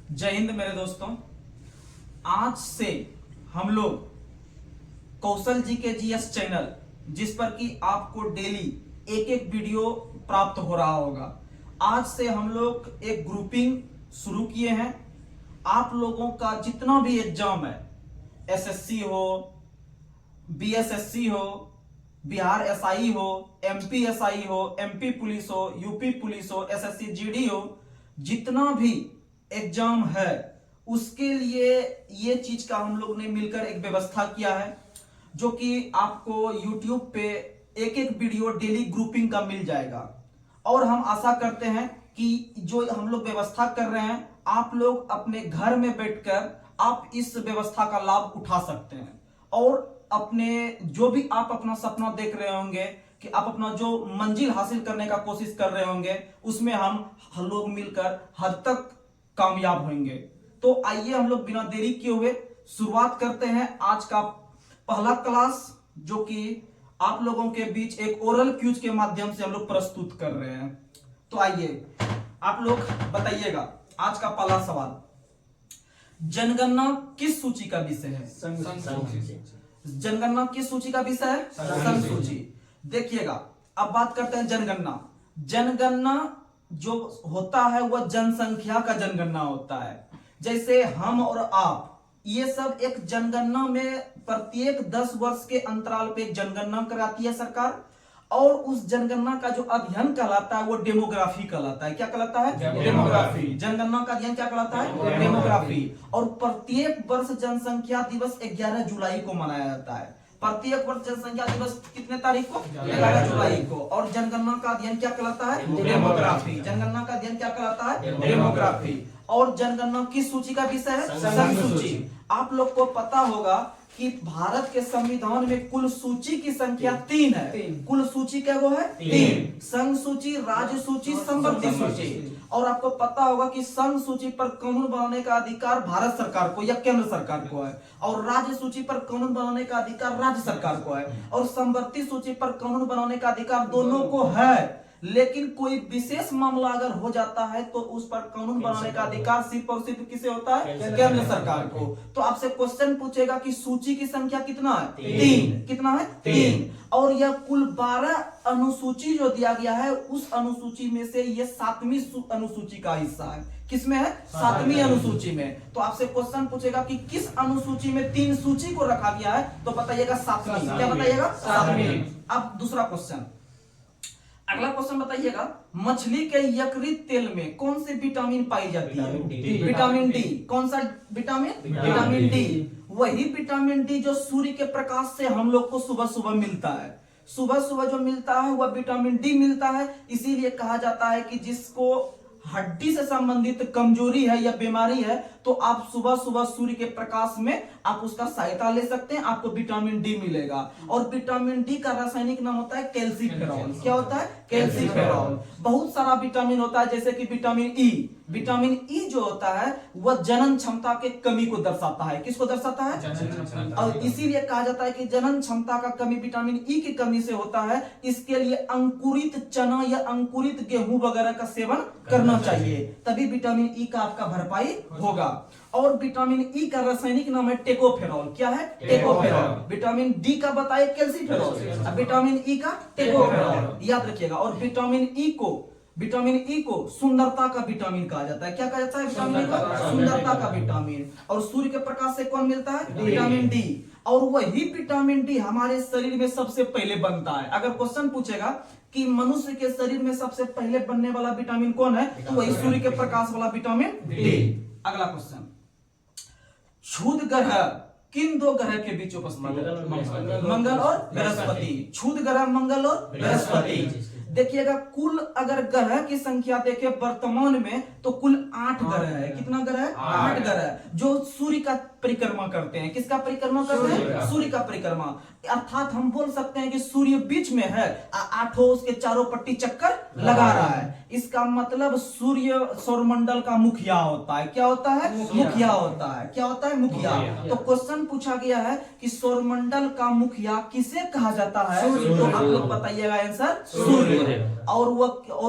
जय हिंद मेरे दोस्तों। आज से हम लोग कौशल जी के जीएस चैनल, जिस पर कि आपको डेली एक एक वीडियो प्राप्त हो रहा होगा, आज से हम लोग एक ग्रुपिंग शुरू किए हैं। आप लोगों का जितना भी एग्जाम है, एसएससी हो, बीएसएससी हो, बिहार एसआई हो, एमपी एसआई हो, एमपी पुलिस हो, यूपी पुलिस हो, एसएससी जीडी हो, जितना भी एग्जाम है उसके लिए ये चीज का हम लोग ने मिलकर एक व्यवस्था किया है, जो कि आपको YouTube पे एक एक वीडियो डेली ग्रुपिंग का मिल जाएगा। और हम आशा करते हैं कि जो हम लोग व्यवस्था कर रहे हैं, आप लोग अपने घर में बैठकर आप इस व्यवस्था का लाभ उठा सकते हैं। और अपने जो भी आप अपना सपना देख रहे होंगे कि आप अपना जो मंजिल हासिल करने का कोशिश कर रहे होंगे, उसमें हम लोग मिलकर हद तक कामयाब होंगे। तो आइए हम लोग बिना देरी किए हुए शुरुआत करते हैं आज का पहला क्लास, जो कि आप लोगों के बीच एक ओरल क्यूज के माध्यम से हम लोग प्रस्तुत कर रहे हैं। तो आइए आप लोग बताइएगा, आज का पहला सवाल, जनगणना किस सूची का विषय है? जनगणना किस सूची का विषय है? संघ सूची। देखिएगा, अब बात करते हैं जनगणना। जनगणना जो होता है वह जनसंख्या का जनगणना होता है। जैसे हम और आप, ये सब एक जनगणना में प्रत्येक 10 वर्ष के अंतराल पे एक जनगणना कराती है सरकार, और उस जनगणना का जो अध्ययन कहलाता है वो डेमोग्राफी कहलाता है। क्या कहलाता है? डेमोग्राफी। जनगणना का अध्ययन क्या कहलाता है? डेमोग्राफी। और प्रत्येक वर्ष जनसंख्या दिवस 11 जुलाई को मनाया जाता है। प्रत्येक वर्ष जनसंख्या दिवस कितने तारीख को? 11 जुलाई को। और जनगणना का अध्ययन क्या कहलाता है? डेमोग्राफी। जनगणना का अध्ययन क्या कहलाता है? डेमोग्राफी। और जनगणना किस सूची का विषय है? संघ सूची। आप लोग को पता होगा कि भारत के संविधान में कुल सूची की संख्या 3 है। कुल सूची क्या वो है? 3। संघ सूची, राज्य सूची, संवर्ती सूची। और आपको पता होगा कि संघ सूची पर कानून बनाने का अधिकार भारत सरकार को या केंद्र सरकार को है, और राज्य सूची पर कानून बनाने का अधिकार राज्य सरकार को है, और संवर्ती सूची पर कानून बनाने का अधिकार दोनों को है। लेकिन कोई विशेष मामला अगर हो जाता है तो उस पर कानून बनाने का अधिकार सिर्फ और सिर्फ किसे होता है? केंद्र सरकार को। तो आपसे क्वेश्चन पूछेगा कि सूची की संख्या कितना है? 3। कितना है? 3। और यह कुल 12 अनुसूची जो दिया गया है, उस अनुसूची में से यह 7वीं अनुसूची का हिस्सा है। किसमें है? 7वीं अनुसूची में। तो आपसे क्वेश्चन पूछेगा कि किस अनुसूची में 3 सूची को रखा गया है, तो बताइएगा 7वीं। क्या बताइएगा? 7वीं। अब दूसरा क्वेश्चन, अगला क्वेश्चन बताइएगा, मछली के यकृत तेल में कौन सी विटामिन पाई जाती है? Vitamin D. कौन सा विटामिन? Vitamin D. वही विटामिन डी जो सूर्य के प्रकाश से हम लोग को सुबह सुबह मिलता है। सुबह सुबह जो मिलता है वह विटामिन डी मिलता है। इसीलिए कहा जाता है कि जिसको हड्डी से संबंधित कमजोरी है या बीमारी है, तो आप सुबह सुबह सूर्य के प्रकाश में आप उसका सहायता ले सकते हैं, आपको विटामिन डी मिलेगा। और विटामिन डी का रासायनिक नाम होता है कैल्सीफेरॉल। क्या होता है? कैल्सीफेरॉल। बहुत सारा विटामिन होता है, जैसे कि विटामिन ई। विटामिन ई जो होता है वह जनन क्षमता के कमी को दर्शाता है। किसको दर्शाता है? और इसीलिए कहा जाता है कि जनन क्षमता का कमी विटामिन ई की कमी से होता है। इसके लिए अंकुरित चना या अंकुरित गेहूं वगैरह का सेवन करना चाहिए, तभी विटामिन ई का आपका भरपाई होगा। और विटामिन ई का रासायनिक नाम है टेकोफेरॉल। क्या है? टेकोफेरॉल। विटामिन डी का बताए कैल्सीफेरॉल, विटामिन ई का टेकोफेरॉल, याद रखिएगा। और विटामिन ई को सुंदरता का विटामिन कहा जाता है। क्या कहा जाता है? विटामिन का सुंदरता का विटामिन। और सूर्य के प्रकाश से कौन मिलता है? Vitamin D. और वही विटामिन डी हमारे शरीर में सबसे पहले बनता है। अगर क्वेश्चन पूछेगा कि मनुष्य के शरीर में सबसे पहले बनने वाला विटामिन कौन है, तो वही सूर्य के प्रकाश वाला विटामिन डी। अगला क्वेश्चन, क्षुद्र ग्रह किन 2 ग्रह के बीच उपस्थित है? मंगल और बृहस्पति। क्षुद्र ग्रह मंगल और बृहस्पति। देखिएगा, कुल अगर ग्रह की संख्या देखें वर्तमान में, तो कुल 8 ग्रह है। कितना ग्रह है? 8 ग्रह, जो सूर्य का परिक्रमा करते हैं। किसका परिक्रमा करते हैं? सूर्य का परिक्रमा। अर्थात हम बोल सकते हैं कि सूर्य बीच में है, आठों उसके चारों पट्टी चक्कर लगा रहा है। इसका मतलब सूर्य सौरमंडल का मुखिया होता है। क्या होता है? मुखिया होता है। क्या होता है? मुखिया। तो क्वेश्चन पूछा गया है कि सौरमंडल का मुखिया किसे कहा जाता है? तो आप लोग बताइएगा आंसर सूर्य। और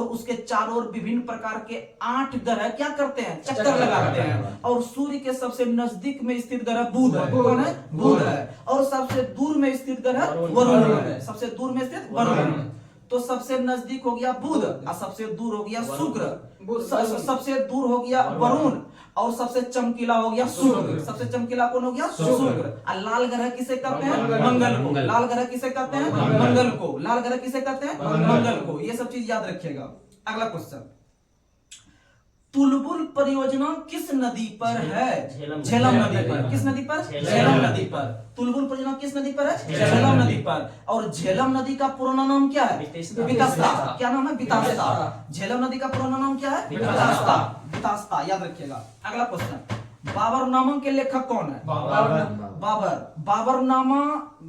उसके चारों ओर विभिन्न प्रकार के 8 ग्रह क्या करते हैं? चक्कर लगाते हैं। और सूर्य के सबसे नजदीक में स्थित ग्रह बुध है। कौन है? बुध है। और सबसे दूर में स्थित ग्रह वरुण है। सबसे दूर में स्थित वरुण। तो सबसे नजदीक हो गया बुध और सबसे दूर हो गया शुक्र। सबसे दूर हो गया वरुण और सबसे चमकीला हो गया शुक्र। सबसे चमकीला कौन हो गया? शुक्र। और लाल ग्रह किसे कहते हैं? मंगल को। लाल ग्रह किसे कहते हैं? मंगल को। लाल ग्रह किसे कहते हैं? मंगल को। ये सब चीज याद रखिएगा। अगला क्वेश्चन, तुलबुल परियोजना किस नदी पर है? झेलम नदी पर। किस नदी पर? झेलम नदी पर। तुलबुल परियोजना किस नदी पर है? झेलम नदी पर। और झेलम नदी का पुराना नाम क्या है? वितस्ता। क्या नाम है? वितस्ता। झेलम नदी का पुराना नाम क्या है? वितस्ता। वितस्ता याद रखिएगा। अगला क्वेश्चन, बाबरनामा के लेखक कौन है? बाबर। बाबरनामा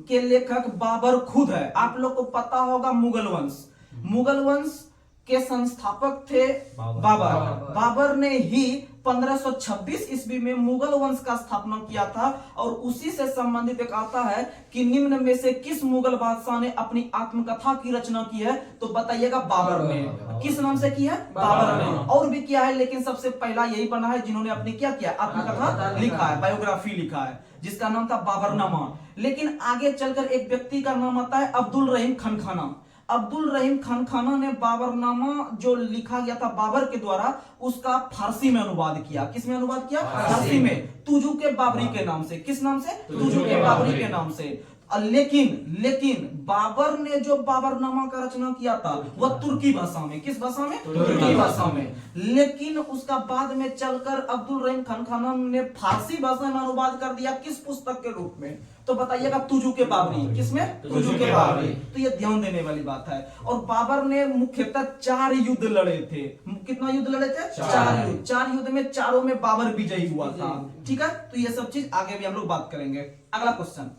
के लेखक बाबर खुद है। आप लोग को पता होगा मुगल वंश। मुगल वंश के संस्थापक थे बाबर। बाबर ने ही 1526 ईस्वी में मुगल वंश का स्थापना किया था। और उसी से संबंधित एक आता है कि निम्न में से किस मुगल बादशाह ने अपनी आत्मकथा की रचना की है? तो बताइएगा बाबर ने। किस नाम से की है? बाबर ने। और भी किया है लेकिन सबसे पहला यही बना है जिन्होंने अपनी क्या किया? आत्मकथा लिखा है, बायोग्राफी लिखा है, जिसका नाम था बाबरनामा। लेकिन आगे चलकर एक व्यक्ति का नाम आता है अब्दुल रहीम खान खाना। अब्दुल रहीम खान खाना ने बाबरनामा जो लिखा गया था बाबर के द्वारा, उसका फारसी में अनुवाद किया। किस में अनुवाद किया? फारसी में, तुजू के बाबरी के नाम से। किस नाम से? तुजू के बाबरी के नाम से। लेकिन बाबर ने जो बाबरनामा का रचना किया था वह तुर्की भाषा में। किस भाषा में? तुर्की भाषा में। लेकिन उसका बाद में चलकर अब्दुल रहीम खान खाना ने फारसी भाषा में अनुवाद कर दिया। किस पुस्तक के रूप में? तो बताइएगा तुजू के बाबरी। किसमें? तुजू के बाबरी। तो ये ध्यान देने वाली बात है। और बाबर ने मुख्यतः 4 युद्ध लड़े थे। कितना युद्ध लड़े थे? 4 युद्ध। 4 युद्ध में चारों में बाबर विजयी हुआ था। ठीक है, तो ये सब चीज आगे भी हम लोग बात करेंगे। अगला क्वेश्चन,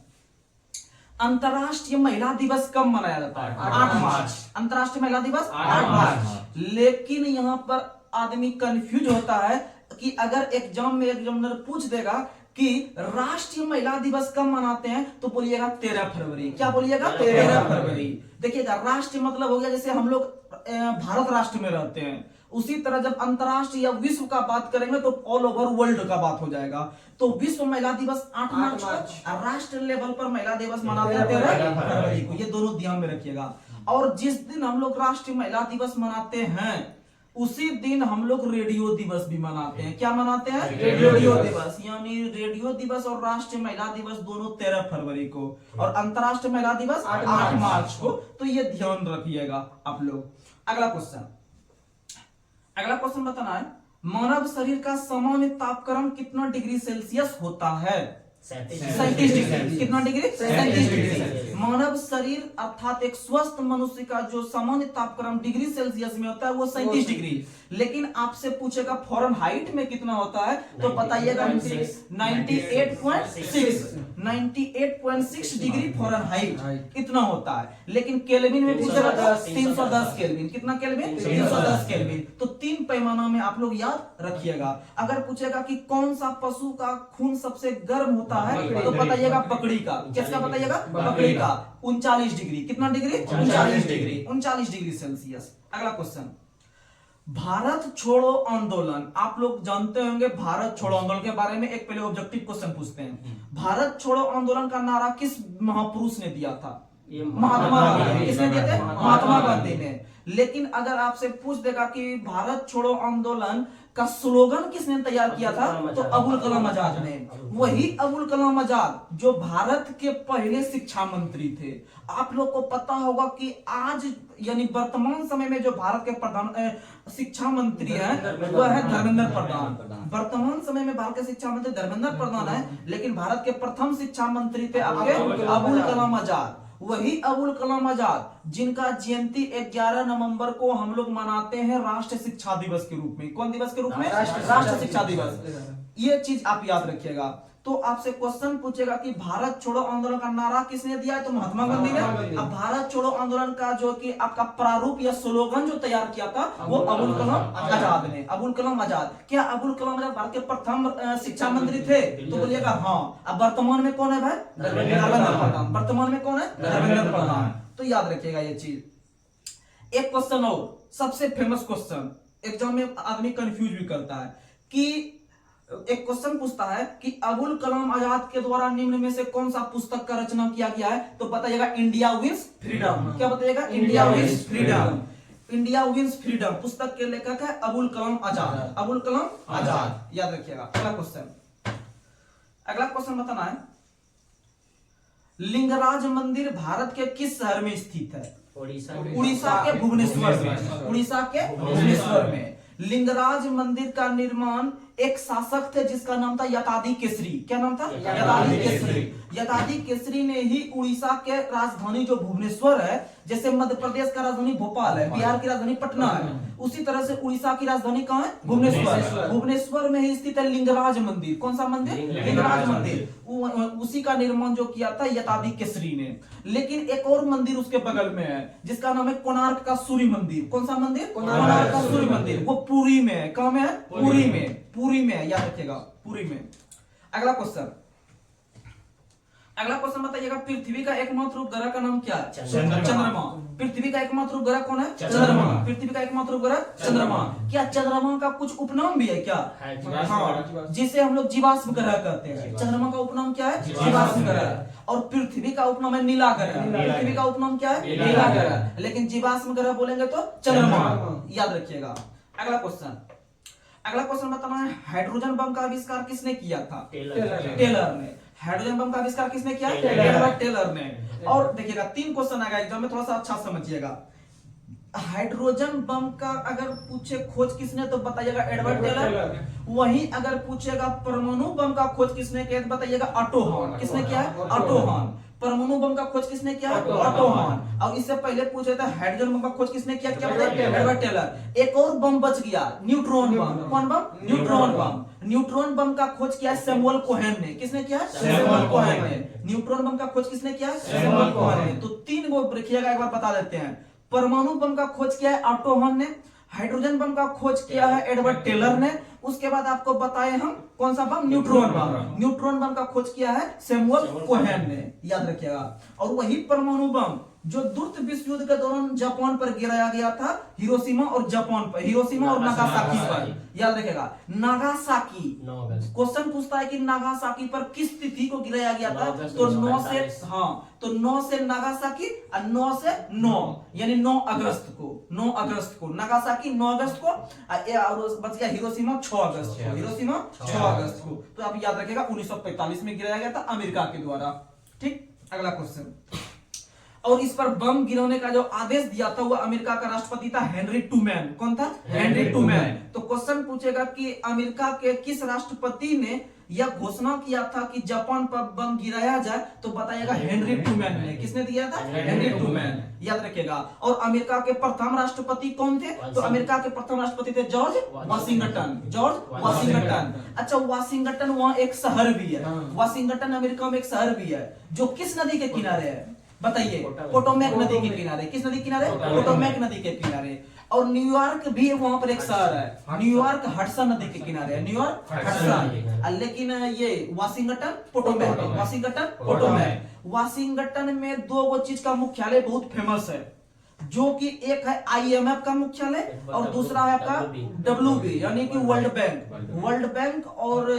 अंतरराष्ट्रीय महिला दिवस कब मनाया जाता है? 8 मार्च। अंतरराष्ट्रीय महिला दिवस 8 मार्च। लेकिन यहाँ पर आदमी कंफ्यूज होता है कि अगर एग्जाम में एग्जामिनर पूछ देगा कि राष्ट्रीय महिला दिवस कब मनाते हैं, तो बोलिएगा 13 फरवरी। क्या बोलिएगा? 13 फरवरी। देखिएगा, राष्ट्र मतलब हो गया जैसे हम लोग भारत राष्ट्र में रहते हैं, उसी तरह जब अंतरराष्ट्रीय या विश्व का बात करेंगे तो ऑल ओवर वर्ल्ड का बात हो जाएगा। तो विश्व महिला दिवस 8 मार्च को, राष्ट्र लेवल पर महिला दिवस मनाते हैं 13 फरवरी को। ये दोनों ध्यान में रखिएगा। और जिस दिन हम लोग राष्ट्रीय महिला दिवस मनाते हैं उसी दिन हम लोग रेडियो दिवस भी मनाते हैं। क्या मनाते हैं? रेडियो दिवस। यानी रेडियो दिवस और राष्ट्रीय महिला दिवस दोनों 13 फरवरी को, और अंतरराष्ट्रीय महिला दिवस 8 मार्च को। तो ये ध्यान रखिएगा आप लोग। अगला क्वेश्चन बताना है, मानव शरीर का सामान्य तापक्रम कितना डिग्री सेल्सियस होता है? 37 डिग्री। कितना डिग्री? 37 डिग्री। मानव शरीर अर्थात एक स्वस्थ मनुष्य का जो सामान्य तापक्रम डिग्री सेल्सियस में होता है वो 37 डिग्री। लेकिन आपसे पूछेगा फॉरेनहाइट में कितना होता है, तो बताइएगा 98.6 डिग्री फॉरेनहाइट इतना होता है। लेकिन केल्विन में पूछेगा 310 केल्विन। कितना केल्विन? 310 केल्विन। तो 3 पैमाना में आप लोग याद रखिएगा। अगर पूछेगा कि कौन सा पशु का खून सबसे गर्म होता है, तो बताइएगा बकरी का। किसका बताइएगा? बकरी का। 39 डिग्री। कितना डिग्री? 39 डिग्री। 39 degree Celsius. अगला क्वेश्चन, भारत छोड़ो आंदोलन। आप लोग जानते होंगे भारत छोड़ो आंदोलन के बारे में। एक पहले ऑब्जेक्टिव क्वेश्चन पूछते हैं, भारत छोड़ो आंदोलन का नारा किस महापुरुष ने दिया था? महात्मा गांधी। किसने दिए थे? महात्मा गांधी ने। लेकिन अगर आपसे पूछ देगा कि भारत छोड़ो आंदोलन का स्लोगन किसने तैयार किया था, तो अबुल कलाम आजाद ने। वही अबुल कलाम आजाद जो भारत के पहले शिक्षा मंत्री थे। आप लोग को पता होगा कि आज यानी वर्तमान समय में जो भारत के प्रधान शिक्षा मंत्री हैं वह है धर्मेंद्र प्रधान। वर्तमान समय में भारत के शिक्षा मंत्री धर्मेंद्र प्रधान है, लेकिन भारत के प्रथम शिक्षा मंत्री थे आपके अबुल कलाम आजाद। वही अबुल कलाम आजाद जिनका जयंती 11 नवंबर को हम लोग मनाते हैं राष्ट्रीय शिक्षा दिवस के रूप में। कौन दिवस के रूप में? राष्ट्रीय शिक्षा दिवस। ये चीज आप याद रखिएगा। तो आपसे क्वेश्चन पूछेगा कि भारत छोड़ो आंदोलन का नारा किसने दिया है, तो महात्मा गांधी ने। अब भारत छोड़ो आंदोलन का जो कि आपका प्रारूप या स्लोगन जो तैयार किया था वो अबुल कलाम आजाद ने। अबुल कलाम आजाद, क्या अबुल कलाम आजाद भारत के प्रथम शिक्षा मंत्री थे, तो बोलिएगा हाँ। अब वर्तमान में कौन है भाई, धर्मेंद्र प्रधान। वर्तमान में कौन है, धर्मेंद्र प्रधान। तो याद रखिएगा ये चीज। एक क्वेश्चन और सबसे फेमस क्वेश्चन, एग्जाम में आदमी कंफ्यूज भी करता है कि एक क्वेश्चन पूछता है कि अबुल कलाम आजाद के द्वारा निम्न में से कौन सा पुस्तक का रचना किया गया है, तो बताइएगा इंडिया विंस फ्रीडम। क्या बताइएगा, India wins freedom. India wins freedom पुस्तक के लेखक है अबुल कलाम आजाद। अबुल कलाम आजाद, याद रखिएगा। अगला क्वेश्चन, अगला क्वेश्चन बताना है, लिंगराज मंदिर भारत के किस शहर में स्थित है, उड़ीसा के भुवनेश्वर में। उड़ीसा के भुवनेश्वर में लिंगराज मंदिर का निर्माण एक शासक थे जिसका नाम था यदादि केसरी। क्या नाम था, यदादि केसरी। यदादि केसरी ने ही उड़ीसा के राजधानी जो भुवनेश्वर है, जैसे मध्य प्रदेश का राजधानी भोपाल है, बिहार की राजधानी पटना है, उसी तरह से उड़ीसा की राजधानी कहाँ है, भुवनेश्वर। भुवनेश्वर में ही स्थित है लिंगराज मंदिर। कौन सा मंदिर, लिंगराज मंदिर। उसी का निर्माण जो किया था यदादि केसरी ने। लेकिन एक और मंदिर उसके बगल में है जिसका नाम है कोणार्क का सूर्य मंदिर। कौन सा मंदिर, कोणार्क का सूर्य मंदिर। वो पुरी में है। कहाँ में है, पुरी में। पुरी में, याद रखिएगा, पुरी में। अगला क्वेश्चन, अगला क्वेश्चन बताइएगा, पृथ्वी का एकमात्र उपग्रह का नाम क्या है, चंद्रमा। पृथ्वी का एकमात्र उपग्रह कौन है, चंद्रमा। पृथ्वी का एकमात्र उपग्रह चंद्रमा। क्या चंद्रमा का कुछ उपनाम भी है क्या, हाँ, जिसे हम लोग जीवाश्म ग्रह कहते हैं। चंद्रमा का उपनाम क्या है, जीवाश्म ग्रह। और पृथ्वी का उपनाम है नीला ग्रह। पृथ्वी का उपनाम क्या है, नीला ग्रह। लेकिन जीवाश्म ग्रह बोलेंगे तो चंद्रमा, याद रखिएगा। अगला क्वेश्चन, अगला क्वेश्चन बताना है, हाइड्रोजन बम का आविष्कार किसने किया था, टेलर ने। हाइड्रोजन बम का आविष्कार किसने किया, टेलर ने। और देखिएगा 3 क्वेश्चन आएगा एग्जाम में, थोड़ा सा अच्छा समझिएगा। हाइड्रोजन बम का अगर पूछे खोज किसने तो बताइएगा एडवर्ड टेलर। वहीं अगर पूछेगा परमाणु बम का खोज किसने किया तो बताइएगा ऑटो हॉर्न। किसने किया है, ऑटो हॉर्न। परमाणु बम का खोज किसने किया, ऑटो हॉर्न। और इससे पहले पूछे थे हाइड्रोजन बम का खोज किसने किया, क्या बताइए, एडवर्ड टेलर। एक और बम बच गया, न्यूट्रॉन बम। कौन बम, न्यूट्रॉन बम। न्यूट्रॉन बम का खोज किया सैमुअल कोहेन ने। किसने किया, सैमुअल कोहेन ने। न्यूट्रॉन बम का खोज किसने किया, सैमुअल कोहेन ने। तो 3 को रखिएगा, एक बार बता देते हैं। परमाणु बम का खोज किया है ऑटो हॉर्न ने, हाइड्रोजन बम का खोज किया है एडवर्ड टेलर ने, उसके बाद आपको बताए हम कौन सा बम, न्यूट्रॉन बम। न्यूट्रॉन बम का खोज किया है सैमुअल कोहेन ने, याद रखिएगा। और वही परमाणु बम जो द्वितीय विश्व युद्ध के दौरान जापान पर गिराया गया था, हिरोशिमा और जापान पर, हिरोशिमा और नागासाकी पर, याद रखिएगा। नागासाकी, क्वेश्चन पूछता है कि नागासाकी पर किस तिथि को गिराया गया था, तो 9 से, हाँ, तो 9 से नागासाकी और 9 से 9 यानी 9 अगस्त को। 9 अगस्त को नागासाकी, 9 अगस्त को, और बच गया हिरोशिमा 6 अगस्त को। हिरोशिमा 6 अगस्त को। तो आप याद रखिएगा 1945 में गिराया गया था अमेरिका के द्वारा। ठीक, अगला क्वेश्चन। और इस पर बम गिराने का जो आदेश दिया था वो अमेरिका का राष्ट्रपति था हेनरी ट्रूमैन। कौन था, हेनरी ट्रूमैन। तो क्वेश्चन पूछेगा कि अमेरिका के किस राष्ट्रपति ने यह घोषणा किया था कि जापान पर बम गिराया जाए, तो बताइएगा हेनरी ट्रूमैन ने। किसने दिया था, हेनरी ट्रूमैन, याद रखिएगा। और अमेरिका के प्रथम राष्ट्रपति कौन थे, तो अमेरिका के प्रथम राष्ट्रपति थे जॉर्ज वाशिंगटन। George Washington. अच्छा, वाशिंगटन वहाँ एक शहर भी है। वाशिंगटन अमेरिका में एक शहर भी है जो किस नदी के किनारे है, बताइए, पोटोमैक नदी के किनारे। किस नदी के किनारे, पोटोमैक नदी के किनारे। और न्यूयॉर्क भी वहां पर एक शहर है, न्यूयॉर्क हडसन नदी के किनारे है, न्यूयॉर्क हडसन। लेकिन ये Washington Potomac, Washington Potomac. Washington में 2 चीज का मुख्यालय बहुत फेमस है, जो कि एक है IMF का मुख्यालय और दूसरा है आपका WB यानी कि वर्ल्ड बैंक। वर्ल्ड बैंक और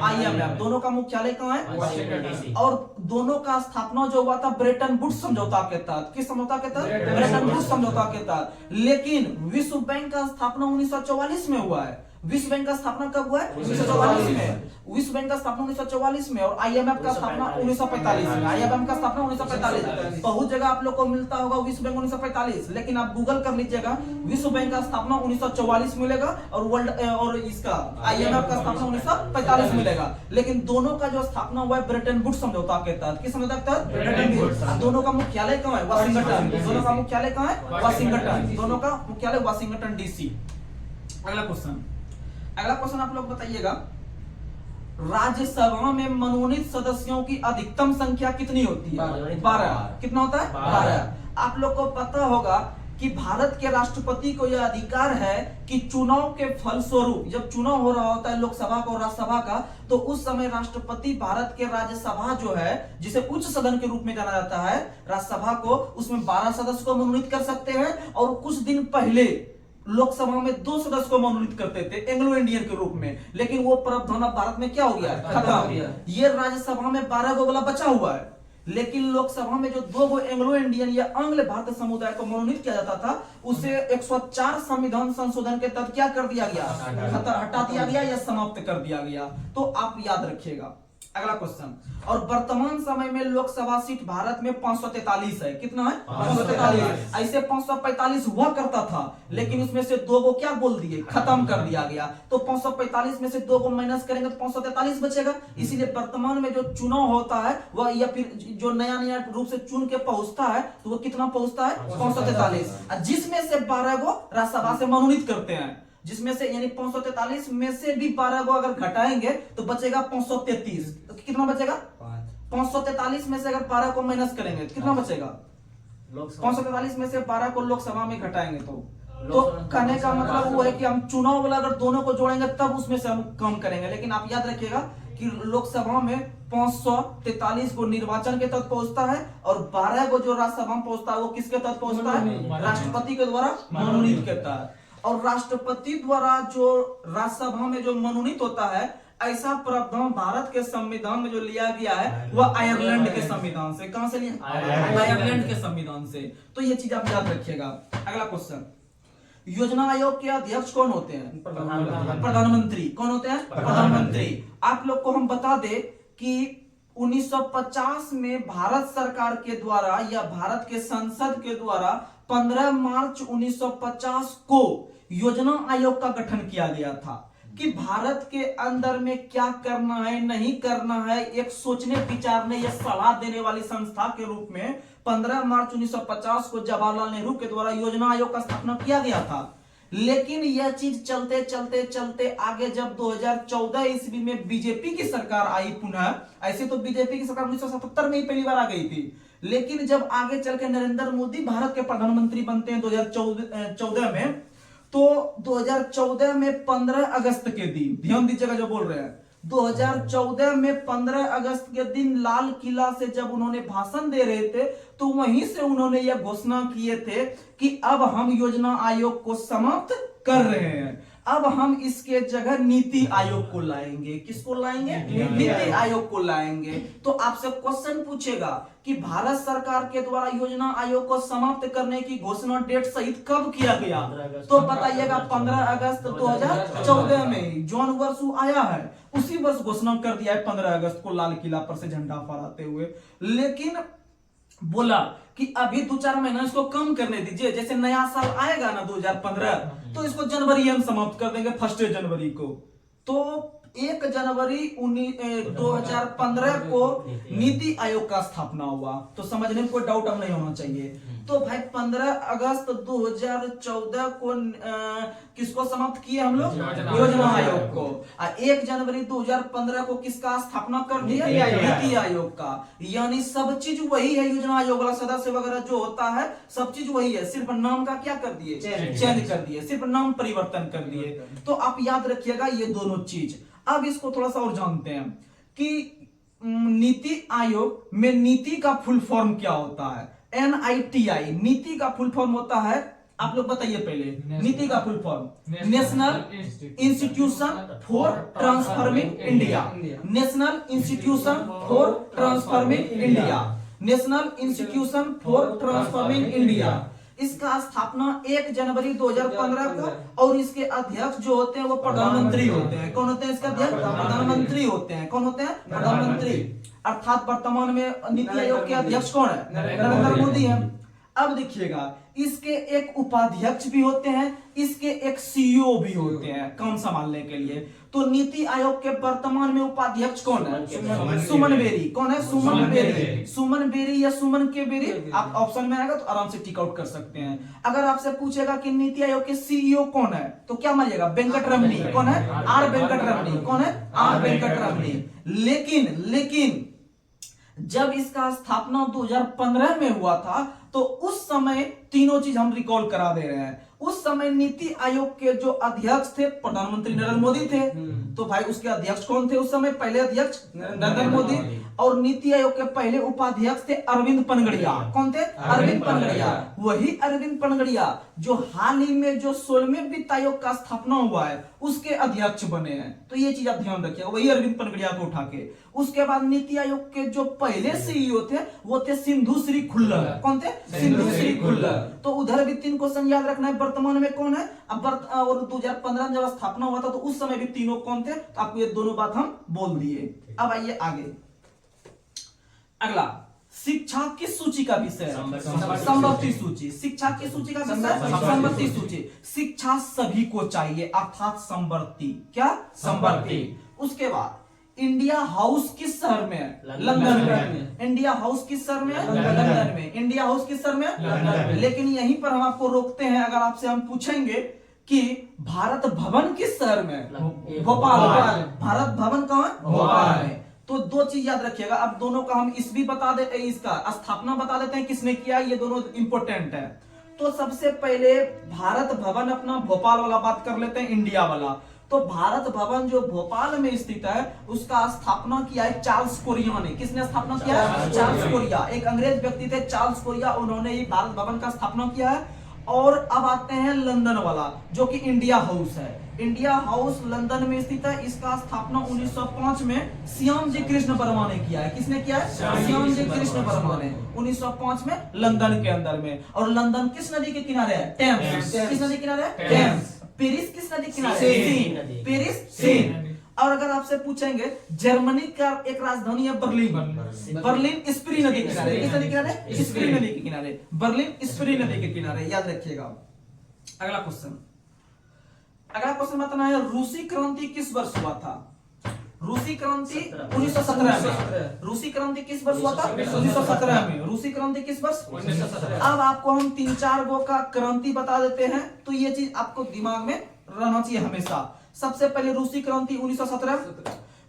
IMF दोनों का मुख्यालय कहाँ है, और दोनों का स्थापना जो हुआ था ब्रेटन वुड्स समझौता के तहत। किस समझौता के तहत, ब्रेटन वुड्स समझौता के तहत। लेकिन विश्व बैंक का स्थापना 1944 में हुआ है। विश्व बैंक का स्थापना कब हुआ है, 1944 में। विश्व बैंक का स्थापना 1944 में, और IMF का स्थापना 1945 में। IMF का स्थापना 1945। बहुत जगह आप लोग को मिलता होगा विश्व बैंक 1945, लेकिन आप गूगल कर लीजिएगा, विश्व बैंक का स्थापना 1944 मिलेगा और वर्ल्ड और इसका IMF का स्थापना 1945 मिलेगा। लेकिन दोनों का जो स्थापना हुआ है ब्रेटन वुड्स समझौता के तहत। किस समझौता के तहत, ब्रेटन वुड्स। दोनों का मुख्यालय कहाँ है, वाशिंगटन। दोनों का मुख्यालय कहाँ है, वाशिंगटन। दोनों का मुख्यालय वाशिंगटन DC। अगला क्वेश्चन, अगला क्वेश्चन आप लोग बताइएगा, राज्यसभा में मनोनीत सदस्यों की अधिकतम संख्या कितनी होती है? 12। कितना होता है? 12। आप लोग को पता होगा कि भारत के राष्ट्रपति को यह अधिकार है कि चुनाव के फलस्वरूप, जब चुनाव हो रहा होता है लोकसभा का और राज्यसभा का, तो उस समय राष्ट्रपति भारत के राज्यसभा जो है, जिसे उच्च सदन के रूप में जाना जाता है, राज्यसभा को, उसमें 12 सदस्य को मनोनीत कर सकते हैं। और कुछ दिन पहले लोकसभा में 2 सदस्य को मनोनीत करते थे एंग्लो इंडियन के रूप में, लेकिन वो प्रावधान अब भारत में क्या हो गया? खत्म हो गया। ये राज्यसभा में 12 गो वाला बचा हुआ है, लेकिन लोकसभा में जो 2 गो एंग्लो इंडियन या आंग्ल भारतीय समुदाय को मनोनीत किया जाता था, उसे 104 संविधान संशोधन के तहत क्या कर दिया गया? हटा दिया गया या समाप्त कर दिया गया। तो आप याद रखिएगा। अगला क्वेश्चन, और वर्तमान समय में लोकसभा सीट भारत में 543 है। कितना है? 543। ऐसे 545 हुआ करता था, लेकिन उसमें से 2 को क्या बोल दिए? खत्म कर दिया गया। तो 545 में से 2 को माइनस करेंगे तो 543 बचेगा। इसीलिए वर्तमान में जो चुनाव होता है वह, या फिर जो नया नया रूप से चुन के पहुंचता है, तो वो कितना पहुंचता है? 543, जिसमें से 12 को राज्यसभा से मनोनीत करते हैं। जिसमें से यानी 543 में से भी 12 को अगर घटाएंगे तो बचेगा 533। तो कितना बचेगा? 543 में से अगर 12 को माइनस करेंगे तो कितना बचेगा? 543 में से 12 को लोकसभा में घटाएंगे तो कहने का मतलब वो है कि हम चुनाव वाला अगर दोनों को जोड़ेंगे तब उसमें से हम कम करेंगे। लेकिन आप याद रखिएगा कि लोकसभा में 543 को निर्वाचन के तहत पहुंचता है और 12 को जो राज्यसभा में पहुंचता है वो किसके तहत पहुंचता है? राष्ट्रपति के द्वारा मनोनीत करता है। और राष्ट्रपति द्वारा जो राज्यसभा में जो मनोनीत होता है, ऐसा प्रावधान भारत के संविधान में जो लिया गया है वह आयरलैंड के संविधान से। कहां से लिया? आयरलैंड के संविधान से। तो ये चीज आप याद रखिएगा। अगला क्वेश्चन, योजना आयोग के अध्यक्ष कौन होते हैं? प्रधानमंत्री। कौन होते हैं? प्रधानमंत्री। आप लोग को हम बता दे कि 1950 में भारत सरकार के द्वारा या भारत के संसद के द्वारा 15 मार्च 1950 को योजना आयोग का गठन किया गया था कि भारत के अंदर में क्या करना है, नहीं करना है, एक सोचने विचारने या सलाह देने वाली संस्था के रूप में 15 मार्च 1950 को जवाहरलाल नेहरू के द्वारा योजना आयोग का स्थापना किया गया था। लेकिन यह चीज चलते चलते चलते आगे जब 2014 ईस्वी में बीजेपी की सरकार आई पुनः, ऐसे तो बीजेपी की सरकार 1977 में ही पहली बार आ गई थी, लेकिन जब आगे चल के नरेंद्र मोदी भारत के प्रधानमंत्री बनते हैं 2014 में, तो 2014 में 15 अगस्त के दिन, ध्यान दीजिएगा जो बोल रहे हैं, 2014 में 15 अगस्त के दिन लाल किला से जब उन्होंने भाषण दे रहे थे, तो वहीं से उन्होंने यह घोषणा किए थे कि अब हम योजना आयोग को समाप्त कर रहे हैं, अब हम इसके जगह नीति आयोग को लाएंगे। किसको लाएंगे? नीति आयोग को लाएंगे। तो आपसे क्वेश्चन पूछेगा कि भारत सरकार के द्वारा योजना आयोग को समाप्त करने की घोषणा डेट सहित कब किया गया? तो बताइएगा 15 अगस्त 2014 में जॉन वर्ष आया है, उसी वर्ष घोषणा कर दिया है 15 अगस्त को लाल किला पर से झंडा फहराते हुए। लेकिन बोला कि अभी 2-4 महीना इसको कम करने दीजिए, जैसे नया साल आएगा ना 2015, तो इसको जनवरी हम समाप्त कर देंगे 1 जनवरी को। तो 1 जनवरी 2015 को नीति आयोग का स्थापना हुआ। तो समझने में कोई डाउट अब नहीं होना चाहिए। तो भाई 15 अगस्त 2014 को किसको समाप्त किए हम लोग? योजना आयोग को। 1 जनवरी 2015 को किसका स्थापना कर दिया? नीति आयोग का। यानी सब चीज वही है, योजना आयोग वाला सदस्य वगैरह जो होता है सब चीज वही है, सिर्फ नाम का क्या कर दिए? चेंज कर दिए, सिर्फ नाम परिवर्तन कर दिए। तो आप याद रखिएगा ये दोनों चीज। अब इसको थोड़ा सा और जानते हैं कि नीति आयोग में नीति का फुल फॉर्म क्या होता है? NITI नीति का फुल फॉर्म होता है, आप लोग बताइए पहले। नीति का full form national institution for transforming India. National institution for transforming India. National institution for transforming India. इसका स्थापना 1 जनवरी 2015 को, और इसके अध्यक्ष जो होते हैं वो प्रधानमंत्री होते हैं। कौन होते हैं इसका अध्यक्ष? प्रधानमंत्री होते हैं। कौन होते हैं? प्रधानमंत्री। अर्थात वर्तमान में नीति आयोग के अध्यक्ष कौन है? नरेंद्र मोदी है। अब देखिएगा, इसके एक उपाध्यक्ष भी होते हैं, इसके एक CEO भी होते हैं काम संभालने के लिए। तो नीति आयोग के वर्तमान में उपाध्यक्ष कौन है? सुमन बेरी। कौन है? सुमन बेरी। सुमन बेरी या सुमन के बेरी, आप ऑप्शन में आएगा तो आराम से टिक आउट कर सकते हैं। अगर आपसे पूछेगा कि नीति आयोग के CEO कौन है, तो क्या मानिएगा? वेंकट रमनी। कौन है? R वेंकट रमनी। कौन है? R R Venkataramani. लेकिन जब इसका स्थापना 2015 में हुआ था तो उस समय तीनों चीज हम रिकॉल करा दे रहे हैं। उस समय नीति आयोग के जो अध्यक्ष थे प्रधानमंत्री नरेंद्र मोदी थे। तो भाई उसके अध्यक्ष कौन थे उस समय? पहले अध्यक्ष नरेंद्र मोदी, और नीति आयोग के पहले उपाध्यक्ष थे अरविंद पनगड़िया। कौन थे? अरविंद पनगड़िया। वही अरविंद पनगड़िया जो हाल ही में जो 16वें वित्त आयोग का स्थापना हुआ है उसके अध्यक्ष बने हैं। तो ये चीज आप ध्यान रखिए, वही अरविंद पनगड़िया को उठा के। उसके बाद नीति आयोग के जो पहले सीईओ थे वो थे सिंधु श्री खुल्लर। कौन थे? सिंधु श्री खुल्लर। तो उधर भी 3 क्वेश्चन याद रखना है। वर्तमान में कौन है? अब और 2015 में जब स्थापना हुआ था तो उस समय भी तीनों कौन थे? तो आपको ये दोनों बात हम बोल दिए। अब आइए आगे, अगला शिक्षा की सूची का विषय है संपत्ति सूची। शिक्षा की सूची का विषय संपत्ति सूची। शिक्षा सभी को चाहिए अर्थात संपत्ति। क्या? संपत्ति। उसके बाद इंडिया हाउस किस शहर में है? लंदन में। इंडिया हाउस किस शहर में है? लंदन में। इंडिया हाउस किस शहर में? लंदन में। लेकिन यहीं पर हम आपको रोकते हैं। अगर आपसे हम पूछेंगे कि भारत भवन किस शहर में है? भोपाल। भारत भवन कहाँ? भोपाल में। तो 2 चीज याद रखिएगा। अब दोनों का हम ईस्वी बता दे, इसका स्थापना बता देते हैं किसने किया, ये दोनों इंपोर्टेंट है। तो सबसे पहले भारत भवन अपना भोपाल वाला बात कर लेते हैं, इंडिया वाला। तो भारत भवन जो भोपाल में स्थित है उसका स्थापना किया है चार्ल्स कोरिया ने। किसने स्थापना किया है? Charles Korea. एक अंग्रेज व्यक्ति थे चार्ल्स कोरिया, उन्होंने ही भारत भवन का स्थापना किया है। और अब आते हैं लंदन वाला जो कि इंडिया हाउस है। इंडिया हाउस लंदन में स्थित है। इसका स्थापना 1905 में श्याम जी कृष्ण वर्मा ने किया है। किसने किया है? श्याम जी कृष्ण वर्मा ने 1905 में लंदन के अंदर में। और लंदन किस नदी के किनारे है? टेम्स। किस नदी के किनारे है? टेम्स। पेरिस किस नदी के किनारे? सीन। Paris scene. और अगर आपसे पूछेंगे जर्मनी का एक राजधानी है बर्लिन। बर्लिन स्प्री नदी के किनारे। किस नदी के किनारे? स्प्री नदी के किनारे। बर्लिन स्प्री नदी के किनारे, याद रखिएगा। अगला क्वेश्चन बताना है रूसी क्रांति किस वर्ष हुआ था? रूसी क्रांति 1917 में। रूसी क्रांति किस वर्ष हुआ था? 1917 में। रूसी क्रांति किस वर्ष? 1917। अब आपको हम 3-4 गो का क्रांति बता देते हैं तो ये चीज आपको दिमाग में रहना चाहिए हमेशा। सबसे पहले रूसी क्रांति 1917।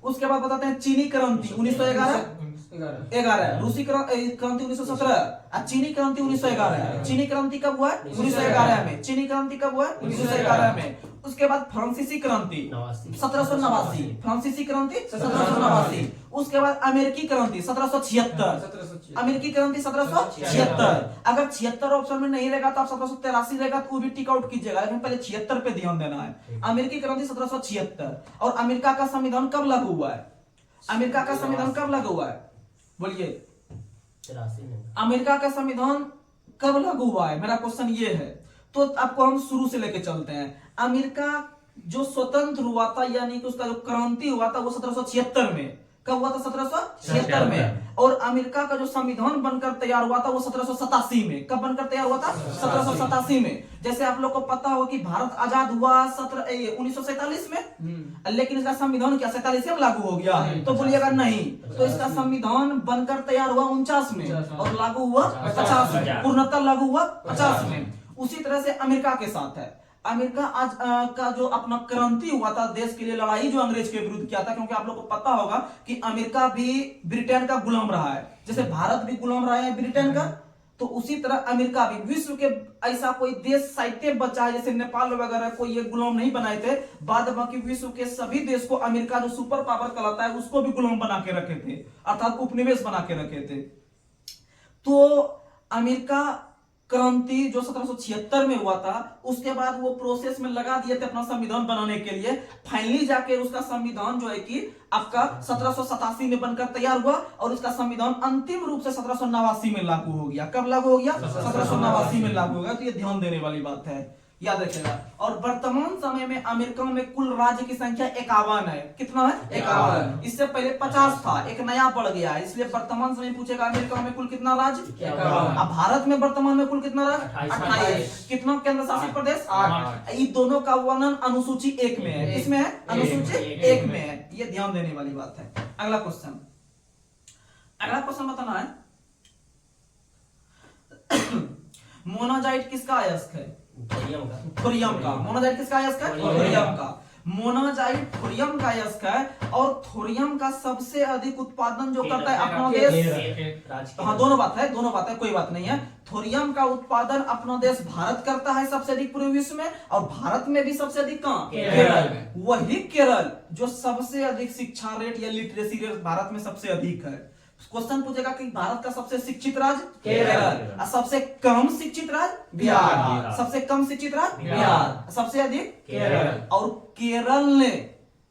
उसके बाद बताते हैं चीनी क्रांति 1911। रूसी क्रांति 1917, चीनी क्रांति 1911। चीनी क्रांति कब हुआ? 1911 में। चीनी क्रांति कब हुआ? 1911 में। उसके बाद फ्रांसीसी क्रांति 1789। फ्रांसीसी क्रांति 1789। उसके बाद अमेरिकी क्रांति 1776। अमेरिकी क्रांति 1776। अगर 76 ऑप्शन में नहीं रहेगा तो आप 1783 रहेगा तो वो भी टिक आउट कीजिएगा, लेकिन पहले 76 पे ध्यान देना है। अमेरिकी क्रांति 1776। और अमेरिका का संविधान कब लागू हुआ है? अमेरिका का संविधान कब लागू हुआ है? बोलिए। अमेरिका का संविधान कब लागू हुआ है? मेरा क्वेश्चन ये है। तो आपको हम शुरू से लेके चलते हैं। अमेरिका जो स्वतंत्र हुआ था यानी कि उसका जो क्रांति हुआ था वो 1776 में। कब हुआ था? 1776 में। और अमेरिका का जो संविधान बनकर तैयार हुआ था वो 1787 में। कब बनकर तैयार हुआ था? 1787 में। जैसे आप लोग को पता हो कि भारत आजाद हुआ 1947 में, लेकिन इसका संविधान क्या 47 में लागू हो गया? तो बोलिएगा नहीं। तो इसका संविधान बनकर तैयार हुआ 49 में और लागू हुआ 50 में। पूर्णतः लागू हुआ 50 में। उसी तरह से अमेरिका के साथ है। अमेरिका आज का जो अपना क्रांति हुआ था देश के लिए लड़ाई जो अंग्रेज के विरुद्ध किया था, क्योंकि आप लोग को पता होगा कि अमेरिका भी ब्रिटेन का गुलाम रहा है, जैसे भारत भी गुलाम रहा है ब्रिटेन का। तो उसी तरह अमेरिका भी विश्व के ऐसा कोई देश साहित्य बचा है जैसे नेपाल वगैरह को ये गुलाम नहीं बनाए थे, बाद बाकी विश्व के सभी देश को अमेरिका जो सुपर पावर कहलाता है उसको भी गुलाम बना के रखे थे, अर्थात उपनिवेश बना के रखे थे। तो अमेरिका क्रांति जो 1776 में हुआ था उसके बाद वो प्रोसेस में लगा दिए थे अपना संविधान बनाने के लिए। फाइनली जाके उसका संविधान जो है कि आपका 1787 में बनकर तैयार हुआ और उसका संविधान अंतिम रूप से 1789 में लागू हो गया। कब लागू हो गया? 1789 में लागू हो गया। तो ये ध्यान देने वाली बात है, याद रखिएगा। और वर्तमान समय में अमेरिका में कुल राज्य की संख्या 51 है। कितना है? 51। इससे पहले 50 था, एक नया बढ़ गया है, इसलिए वर्तमान समय पूछेगा अमेरिका में कुल कितना राज्य? अब भारत में वर्तमान में कुल कितना राज्य? 28। कितना केंद्र शासित प्रदेश? 8। ये दोनों का वर्णन अनुसूची 1 में है। इसमें है अनुसूची 1 में है, ये ध्यान देने वाली बात है। अगला क्वेश्चन बताना है मोनाजाइट किसका अयस्क है? थोरियम का। मोनाजाइट किसका अयस्क है? थोरियम का। मोनाजाइट थोरियम का अयस्क है और थोरियम का सबसे अधिक उत्पादन जो करता है अपना देश, हाँ दोनों बात है, कोई बात नहीं है। थोरियम का उत्पादन अपना देश भारत करता है सबसे अधिक पूरे विश्व में, और भारत में भी सबसे अधिक कहां? केरल में। वही केरल जो सबसे अधिक शिक्षा रेट या लिटरेसी रेट भारत में सबसे अधिक है। क्वेश्चन पूछेगा कि भारत का सबसे शिक्षित राज्य केरल, सबसे कम शिक्षित राज्य बिहार, सबसे कम शिक्षित राज्य बिहार, सबसे अधिक केरल। और केरल ने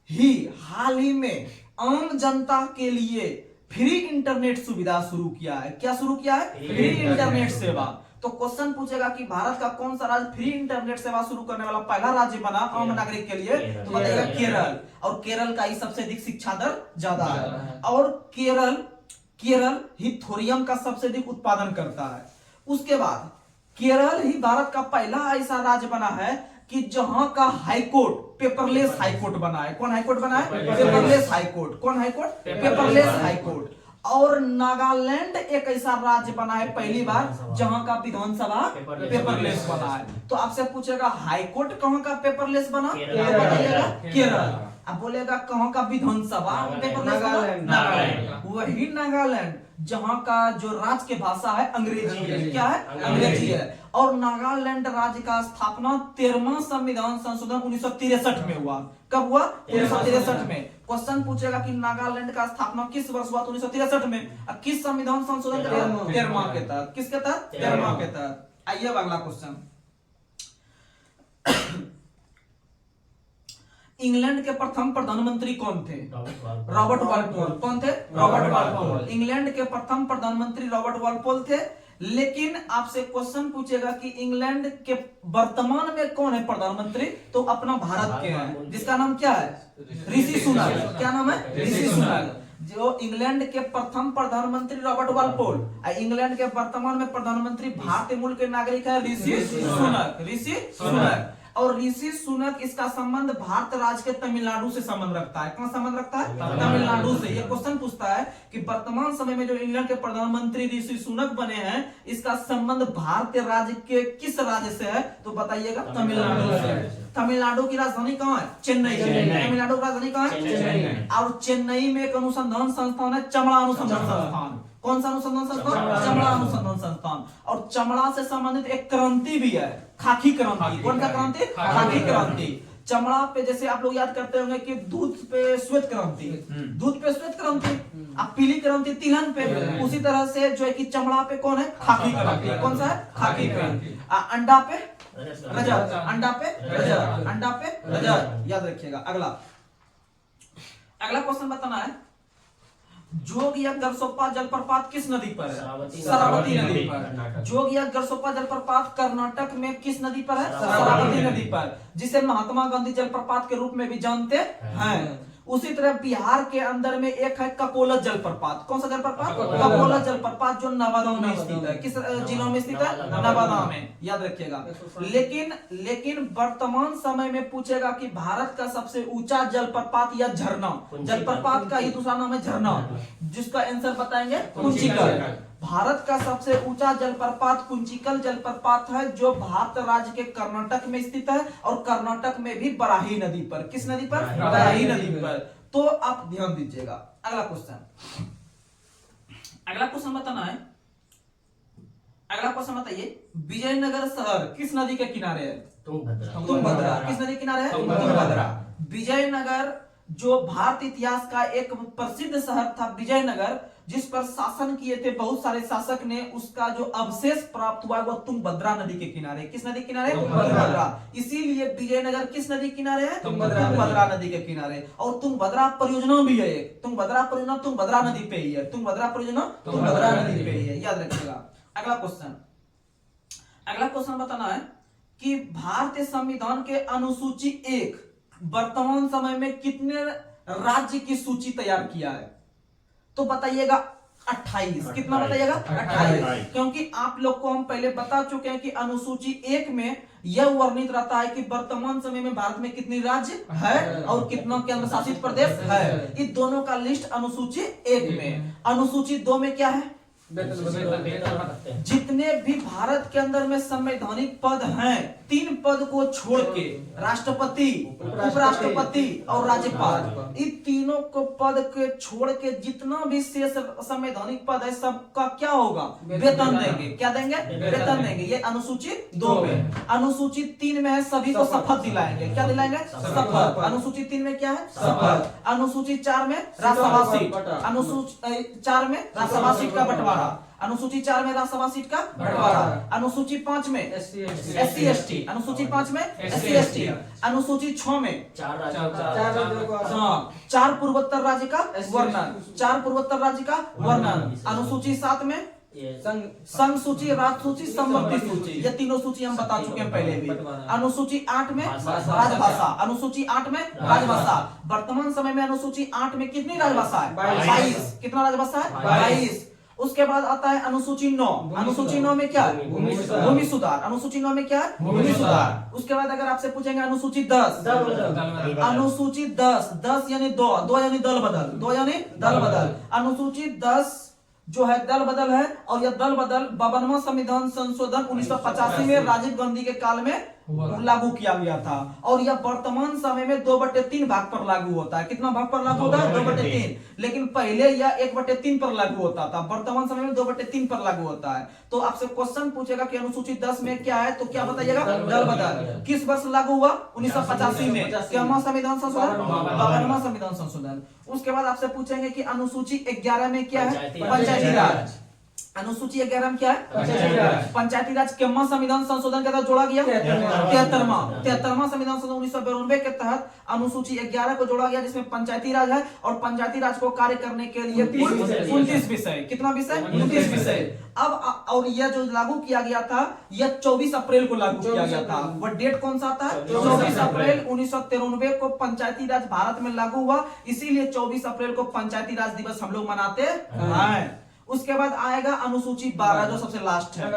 ही हाल ही में आम जनता के लिए फ्री इंटरनेट सुविधा शुरू किया है। क्या शुरू किया है? फ्री इंटरनेट सेवा। तो क्वेश्चन पूछेगा कि भारत का कौन सा राज्य फ्री इंटरनेट सेवा शुरू करने वाला पहला राज्य बना आम नागरिक के लिए? तो बताइएगा केरल। और केरल का ही सबसे अधिक शिक्षा दर ज्यादा है। और केरल ही थोरियम का सबसे अधिक उत्पादन करता है। उसके बाद केरल ही भारत का पहला ऐसा राज्य बना है कि जहां का हाईकोर्ट पेपरलेस हाईकोर्ट बना है। कौन हाईकोर्ट बना है? Paperless high court. कौन हाईकोर्ट? Paperless high court. और नागालैंड एक ऐसा राज्य बना है पहली बार जहां का विधानसभा पेपरलेस बना है। तो आपसे पूछेगा हाईकोर्ट कहां का पेपरलेस बना? तो बताइएगा केरल। अब बोलेगा कहां का विधानसभा पेपरलेस बना? नागालैंड। वही नागालैंड जहां का जो राज्य की भाषा है अंग्रेजी है। क्या है? अंग्रेजी है। और नागालैंड राज्य का स्थापना 13वां संविधान संशोधन 1963 में हुआ। कब हुआ? 1963 में। क्वेश्चन पूछेगा कि नागालैंड का स्थापना किस वर्ष हुआ? 1963 में। अब किस संविधान संशोधन? 13वां के तहत। किसके तहत? 13वां के तहत। आइए अब अगला क्वेश्चन। इंग्लैंड के प्रथम प्रधानमंत्री कौन थे? Robert Walpole. कौन थे? Robert Walpole. इंग्लैंड के प्रथम प्रधानमंत्री रॉबर्ट वालपोल थे। लेकिन आपसे क्वेश्चन पूछेगा कि इंग्लैंड के वर्तमान में कौन है प्रधानमंत्री? तो अपना भारत के हैं, जिसका नाम क्या है? ऋषि सुनक। क्या नाम है? ऋषि सुनक। जो इंग्लैंड के प्रथम प्रधानमंत्री रॉबर्ट वालपोल, इंग्लैंड के वर्तमान में प्रधानमंत्री भारतीय मूल के नागरिक है ऋषि सुनक। ऋषि सुनक। और ऋषि सुनक इसका संबंध भारत राज्य के तमिलनाडु से संबंध रखता है। कहां संबंध रखता है? तमिलनाडु से। ये क्वेश्चन पूछता है कि वर्तमान समय में जो इंग्लैंड के प्रधानमंत्री ऋषि सुनक बने हैं, इसका संबंध भारतीय राज्य के किस राज्य से है? तो बताइएगा तमिलनाडु से। तमिलनाडु की राजधानी कहाँ है? चेन्नई। तमिलनाडु की राजधानी कहाँ है? चेन्नई। और चेन्नई में एक अनुसंधान संस्थान है, चमड़ा अनुसंधान संस्थान। कौन सा अनुसंधान संस्थान? चमड़ा अनुसंधान संस्थान। और चमड़ा से संबंधित एक क्रांति भी है, खाकी क्रांति। कौन सा क्रांति? खाकी क्रांति। चमड़ा पे जैसे आप लोग याद करते होंगे कि दूध पे श्वेत क्रांति, दूध पे श्वेत क्रांति, अब पीली क्रांति तिलहन पे। उसी तरह से जो है कि चमड़ा पे कौन है? खाकी क्रांति। कौन सा है? खाकी क्रांति। अंडा पे रजत, अंडा पे रजत, अंडा पे रजत। याद रखिएगा। अगला क्वेश्चन बताना है, जोग या गरसोप्पा जलप्रपात किस नदी पर है? शरावती नदी पर। जोग या गरसोप्पा जलप्रपात कर्नाटक में किस नदी पर है? शरावती नदी पर, जिसे महात्मा गांधी जलप्रपात के रूप में भी जानते हैं। उसी तरह बिहार के अंदर में एक है ककोलत जलप्रपात। कौन सा जलप्रपात? ककोलत जलप्रपात, जो नवादा में स्थित है। किस जिलों में स्थित है? नवादा में। याद रखिएगा। लेकिन वर्तमान समय में पूछेगा कि भारत का सबसे ऊंचा जलप्रपात या झरना, जलप्रपात का ही दूसरा नाम है झरना, जिसका आंसर बताएंगे कुंचिकल। भारत का सबसे ऊंचा जलप्रपात कुंचिकल जलप्रपात है, जो भारत राज्य के कर्नाटक में स्थित है, और कर्नाटक में भी बराही नदी पर। किस नदी पर? बराही नदी पर। तो आप ध्यान दीजिएगा। अगला क्वेश्चन बताना है। अगला क्वेश्चन बताइए, विजयनगर शहर किस नदी के किनारे है? तुंगभद्रा। किस नदी के किनारे है? तुंगभद्रा। विजयनगर जो भारत इतिहास का एक प्रसिद्ध शहर था विजयनगर, जिस पर शासन किए थे बहुत सारे शासक ने, उसका जो अवशेष प्राप्त हुआ वो तुंगभद्रा नदी के किनारे। किस नदी के किनारे? तुंगभद्रा। इसीलिए विजयनगर किस नदी किनारे है? तुंगभद्रा नदी के किनारे। और तुंगभद्रा परियोजना भी है एक। तुंगभद्रा परियोजना तुंगभद्रा नदी पे ही है। तुंगभद्रा परियोजना तुंगभद्रा नदी पे ही है। याद रखिएगा। अगला क्वेश्चन बताना है कि भारतीय संविधान के अनुसूची 1 वर्तमान समय में कितने राज्य की सूची तैयार किया है? तो बताइएगा 28। कितना बताइएगा? 28। क्योंकि आप लोग को हम पहले बता चुके हैं कि अनुसूची 1 में यह वर्णित रहता है कि वर्तमान समय में भारत में कितनी राज्य है और कितना केंद्र शासित प्रदेश है। इन दोनों का लिस्ट अनुसूची 1 में। अनुसूची 2 में क्या है? जितने भी भारत के अंदर में संवैधानिक पद हैं, 3 पद को छोड़ के राष्ट्रपति, उपराष्ट्रपति और राज्यपाल, इन तीनों को पद के छोड़ के जितना भी शेष संवैधानिक पद है सबका क्या होगा? वेतन देंगे। क्या देंगे? वेतन देंगे। ये अनुसूची 2 में। अनुसूची 3 में है सभी को शपथ दिलाएंगे। क्या दिलाएंगे? शपथ। अनुसूची 3 में क्या है? शपथ। अनुसूची 4 में राज्यसभा सीट, अनुसूची 4 में राज्यसभा सीट का बंटवारा, अनुसूची 4 में राज्यसभा सीट का बंटवारा, अनुसूची 5 में SC ST, अनुसूची 5 में SC ST, अनुसूची 6 में 4 पूर्वोत्तर राज्य का वर्णन, 4 पूर्वोत्तर राज्य का वर्णन, अनुसूची 7 में संघ सूची, राज्य सूची, समवर्ती सूची, ये तीनों सूची हम बता चुके हैं पहले भी। अनुसूची 8 में राजभाषा, अनुसूची 8 में राजभाषा। वर्तमान समय में अनुसूची 8 में कितनी राजभाषा है? 22। कितना राजभाषा है? 22। उसके बाद आता है अनुसूची 9। अनुसूची 9 में क्या है? भूमि सुधार। अनुसूची 9 में क्या है? भूमि सुधार। उसके बाद अगर आपसे पूछेंगे अनुसूची 10, अनुसूची 10 यानी 2 यानी दल बदल, 2 यानी दल बदल। अनुसूची 10 जो है दल बदल है, और यह दल बदल 52वां संविधान संशोधन 1985 में राजीव गांधी के काल में लागू किया गया था, और यह वर्तमान समय में 2/3 भाग पर लागू होता है। कितना भाग पर लागू होता है? 2/3। लेकिन पहले यह 1/3 पर लागू होता था, वर्तमान समय में 2/3 पर लागू होता है। तो आपसे क्वेश्चन पूछेगा कि अनुसूची 10 में क्या है, तो क्या बताइएगा? दल बदल। किस वर्ष लागू हुआ? 1985 में। क्या संविधान संशोधन? 52वां संविधान संशोधन। उसके बाद आपसे पूछेंगे कि अनुसूची 11 में क्या है? पंचायती राज। अनुसूची 11 में क्या है? पंचायती राज केमा संविधान संशोधन के तहत जोड़ा गया? 73वां संविधान संशोधन 1992 के तहत अनुसूची 11 को जोड़ा गया, जिसमें पंचायती राज है, और पंचायती राज को कार्य करने के लिए 29 विषय। कितना विषय? 29 विषय। अब और यह जो लागू किया गया था, यह 24 अप्रैल को लागू किया गया था। वह डेट कौन सा था? 24 अप्रैल 1993 को पंचायती राज भारत में लागू हुआ, इसीलिए 24 अप्रैल को पंचायती राज दिवस हम लोग मनाते हैं। उसके बाद आएगा अनुसूची 12 जो सबसे लास्ट है।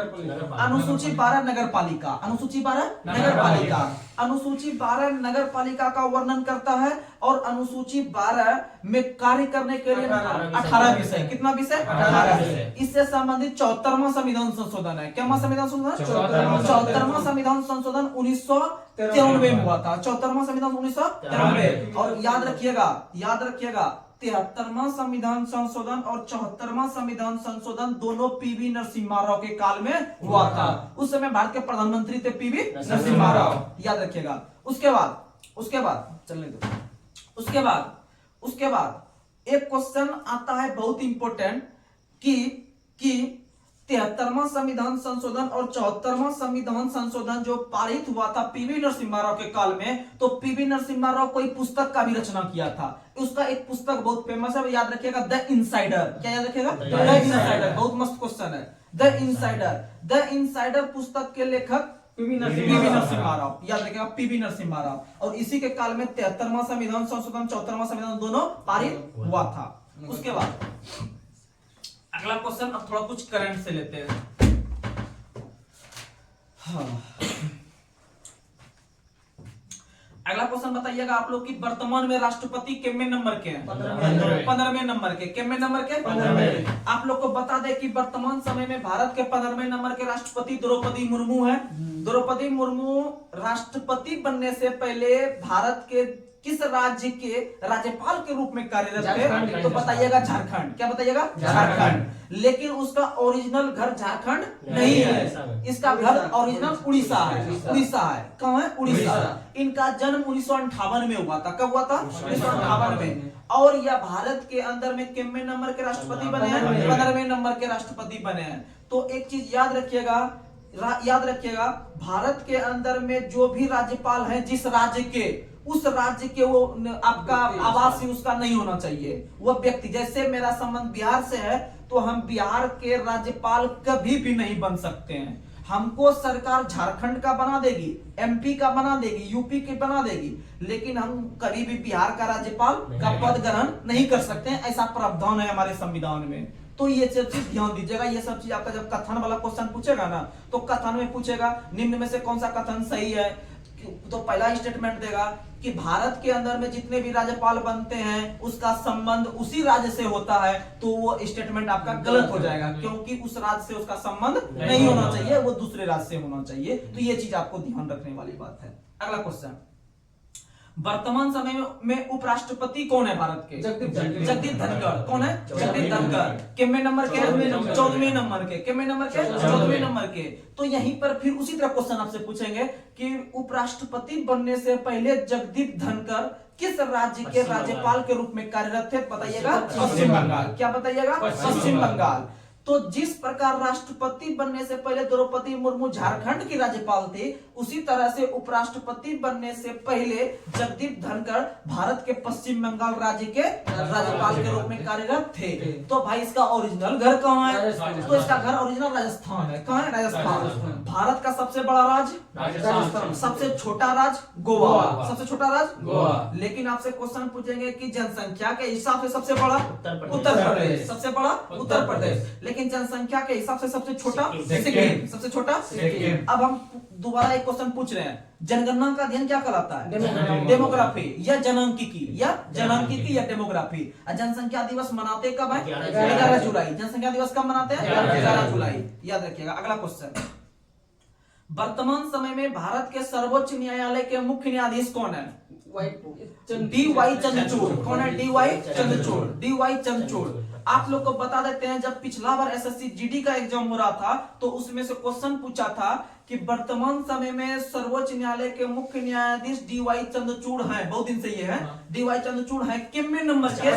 अनुसूची 12 नगर पालिका। अनुसूची 12 नगर पालिका। अनुसूची 12 नगर पालिका का वर्णन करता है, और अनुसूची 12 में कार्य करने के लिए 18 विषय। कितना विषय? 18 विषय। इससे संबंधित 74वां संविधान संशोधन है। क्या संविधान संशोधन? 74वां संविधान संशोधन 1993 में हुआ था। 74वां संविधान 1993। और याद रखिएगा 73वां संविधान संशोधन और 74वां संविधान संशोधन दोनों पीवी नरसिम्हा राव के काल में हुआ था। उस समय भारत के प्रधानमंत्री थे पीवी नरसिम्हा राव, याद रखिएगा। उसके बाद चलने दो। उसके बाद एक क्वेश्चन आता है बहुत इंपॉर्टेंट कि 73वां संविधान संशोधन और 74वां संविधान संशोधन जो पारित हुआ था पीवी नरसिम्हा राव के काल में, तो पीवी नरसिम्हा राव कोई पुस्तक का भी रचना किया था। उसका एक पुस्तक बहुत फेमस है, याद रखिएगा, द इनसाइडर। क्या याद रखिएगा? The insider. बहुत मस्त क्वेश्चन है। द इनसाइडर पुस्तक के लेखक पीवी नरसिम्हा राव, याद रखिएगा, पीवी नरसिम्हा राव। और इसी के काल में 73वां संविधान संशोधन 74वां संविधान दोनों पारित हुआ था। उसके बाद अगला क्वेश्चन, अब थोड़ा कुछ करंट से लेते हैं। हाँ। अगला क्वेश्चन बताइएगा आप लोग कि वर्तमान में राष्ट्रपति कितने नंबर के हैं? 15वें नंबर के। कितने नंबर के? 15वें। आप लोग को बता दें कि वर्तमान समय में भारत के 15वें नंबर के राष्ट्रपति द्रौपदी मुर्मू हैं। द्रौपदी मुर्मू राष्ट्रपति बनने से पहले भारत के किस राज्य के राज्यपाल के रूप में कार्यरत थे? तो बताइएगा झारखंड। क्या बताइएगा? झारखंड। लेकिन उसका ओरिजिनल घर झारखंड नहीं है, इसका घर ओरिजिनल उड़ीसा है। कहाँ है? उड़ीसा। इनका जन्म 1958 में हुआ था। कब हुआ था? 1958 में। और यह भारत के अंदर में कितने नंबर के राष्ट्रपति बने हैं? 15वें नंबर के राष्ट्रपति बने हैं। तो एक चीज याद रखिएगा, भारत के अंदर में जो भी राज्यपाल है जिस राज्य के, उस राज्य के वो आपका आवासी उसका नहीं होना चाहिए, वह व्यक्ति। जैसे मेरा संबंध बिहार से है, तो हम बिहार के राज्यपाल कभी भी नहीं बन सकते हैं। हमको सरकार झारखंड का बना देगी, एमपी का बना देगी, यूपी के बना देगी, लेकिन हम कभी भी बिहार का राज्यपाल का पद ग्रहण नहीं कर सकते हैं। ऐसा प्रावधान है हमारे संविधान में। तो ये सब चीज ध्यान दीजिएगा। ये सब चीज आपका जब कथन वाला क्वेश्चन पूछेगा ना, तो कथन में पूछेगा निम्न में से कौन सा कथन सही है, तो पहला स्टेटमेंट देगा कि भारत के अंदर में जितने भी राज्यपाल बनते हैं उसका संबंध उसी राज्य से होता है, तो वो स्टेटमेंट आपका गलत हो जाएगा, क्योंकि उस राज्य से उसका संबंध नहीं होना चाहिए, वो दूसरे राज्य से होना चाहिए। तो ये चीज आपको ध्यान रखने वाली बात है। अगला क्वेश्चन, वर्तमान समय में उपराष्ट्रपति कौन है भारत के? जगदीप धनखड़। कौन है? जगदीप धनखड़। कितने नंबर के? 14वें नंबर के। कितने नंबर के? 14वें नंबर के। तो यहीं पर फिर उसी तरह क्वेश्चन आपसे पूछेंगे कि उपराष्ट्रपति बनने से पहले जगदीप धनखड़ किस राज्य के राज्यपाल के रूप में कार्यरत थे? बताइएगा। पश्चिम बंगाल। क्या बताइएगा? पश्चिम बंगाल। तो जिस प्रकार राष्ट्रपति बनने से पहले द्रौपदी मुर्मू झारखंड की राज्यपाल थी, उसी तरह से उपराष्ट्रपति बनने से पहले जगदीप धनखड़ भारत के पश्चिम बंगाल राज्य के राज्यपाल के रूप में कार्यरत थे। तो भाई इसका ओरिजिनल घर कहाँ है? तो इसका घर ओरिजिनल राजस्थान है। कहाँ है? राजस्थान। भारत का सबसे बड़ा राज्य राजस्थान, सबसे छोटा राज्य गोवा, सबसे छोटा राज्य गोवा। लेकिन आपसे क्वेश्चन पूछेंगे कि जनसंख्या के हिसाब से सबसे बड़ा उत्तर प्रदेश, सबसे बड़ा उत्तर प्रदेश, लेकिन जनसंख्या के हिसाब से सबसे छोटा सिक्किम, सबसे छोटा सिक्किम। अब हम दोबारा एक क्वेश्चन पूछ रहे हैं, जनगणना का अध्ययन क्या कहलाता है? डेमोग्राफी या जनसांख्यिकी या जनसांख्यिकी या डेमोग्राफी। जनसंख्या दिवस मनाते कब है? 11 जुलाई। जनसंख्या दिवस कब मनाते हैं? 11 जुलाई। याद रखिएगा। अगला क्वेश्चन, वर्तमान समय में भारत के सर्वोच्च न्यायालय के मुख्य न्यायाधीश कौन है? डी.वाई. चंद्रचूड़। कौन है? डी.वाई. चंद्रचूड़। डी.वाई. चंद्रचूड़। आप लोग को बता देते हैं, जब पिछला बार एसएससी जीडी का एग्जाम हो रहा था तो उसमें से क्वेश्चन पूछा था कि वर्तमान समय में सर्वोच्च न्यायालय के मुख्य न्यायाधीश डी.वाई. चंद्रचूड़ हैं। बहुत दिन से ये है, डी.वाई. चंद्रचूड़ हैं। कितने नंबर के?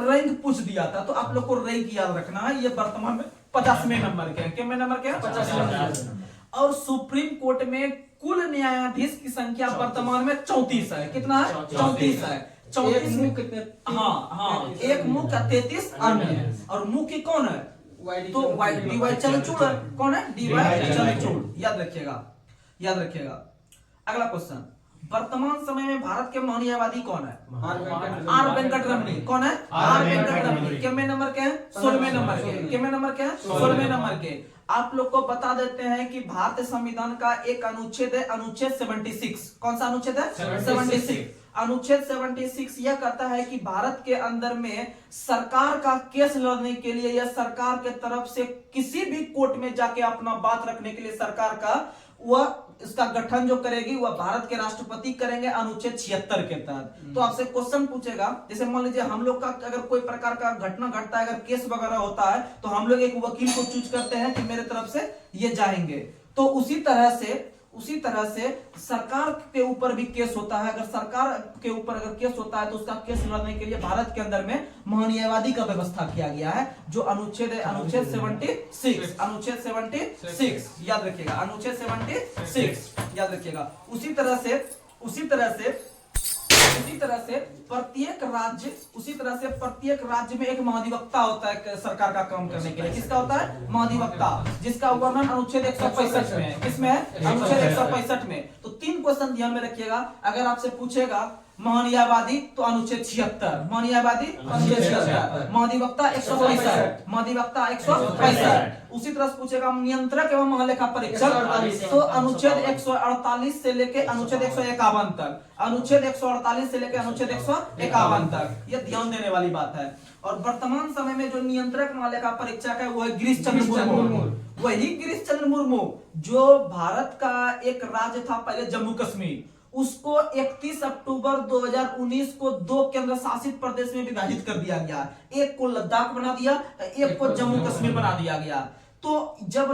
रैंक पूछ दिया था, तो आप लोग को रैंक याद रखना है। ये वर्तमान में 50वें नंबर के। कितने नंबर के? 50वें। और सुप्रीम कोर्ट में कुल न्यायाधीश की संख्या वर्तमान में 34 है। कितना है? 34 है। 34 कितने? हाँ, एक मुख्य 33 अन्य। और मुख्य कौन है? तो डी.वाई. चंद्रचूड़ है। कौन है? डी.वाई. चंद्रचूड़। याद रखिएगा, याद रखिएगा। अगला क्वेश्चन, वर्तमान समय में भारत के महान न्यायवादी कौन है? आर वेंकट रमणी। कौन है? आर वेंकट रमणी। कितने नंबर के हैं? 16वें नंबर के। कितने नंबर के हैं? 16वें नंबर के। आप लोग को बता देते हैं कि भारतीय संविधान का एक अनुच्छेद है, अनुच्छेद 76। कौन सा अनुच्छेद है? 76। अनुच्छेद 76 यह कहता है कि भारत के अंदर में सरकार का केस लड़ने के लिए या सरकार के तरफ से किसी भी कोर्ट में जाके अपना बात रखने के लिए सरकार का वह इसका गठन जो करेगी वह भारत के राष्ट्रपति करेंगे, अनुच्छेद 76 के तहत। तो आपसे क्वेश्चन पूछेगा, जैसे मान लीजिए हम लोग का अगर कोई प्रकार का घटना घटता है, अगर केस वगैरह होता है, तो हम लोग एक वकील को चूज करते हैं कि मेरे तरफ से ये जाएंगे। तो उसी तरह से सरकार के ऊपर भी केस होता है। अगर सरकार के ऊपर अगर केस होता है तो उसका केस लड़ने के लिए भारत के अंदर में महान्यायवादी का व्यवस्था किया गया है, जो अनुच्छेद है अनुच्छेद 76। अनुच्छेद 76 याद रखिएगा, अनुच्छेद 76 याद रखिएगा। उसी तरह से प्रत्येक राज्य में एक महाधिवक्ता होता है सरकार का काम करने के लिए। किसका होता है? महाधिवक्ता, जिसका वर्णन अनुच्छेद 165 में है। किसमें है? अनुच्छेद 165 में। तो 3 क्वेश्चन ध्यान में रखिएगा। अगर आपसे पूछेगा महान्यायवादी तो अनुच्छेद 76, महान्यायवादी अनुच्छेद 76, महाधिवक्ता 165, महाधिवक्ता 165। उसी तरह से पूछेगा नियंत्रक एवं महालेखा परीक्षक तो अनुच्छेद 148 से लेके अनुच्छेद 151 तक, अनुच्छेद 148 से लेके अनुच्छेद 151 तक। यह ध्यान देने वाली बात है। और वर्तमान समय में जो नियंत्रक महालेखा परीक्षक है वो है गिरीश चंद्र मुर्मू। वही गिरीश चंद्र मुर्मू जो भारत का एक राज्य था पहले जम्मू कश्मीर, उसको 31 अक्टूबर 2019 को 2 केंद्र शासित प्रदेश में विभाजित कर दिया गया। एक को लद्दाख बना दिया, एक को जम्मू कश्मीर बना दिया गया। तो जब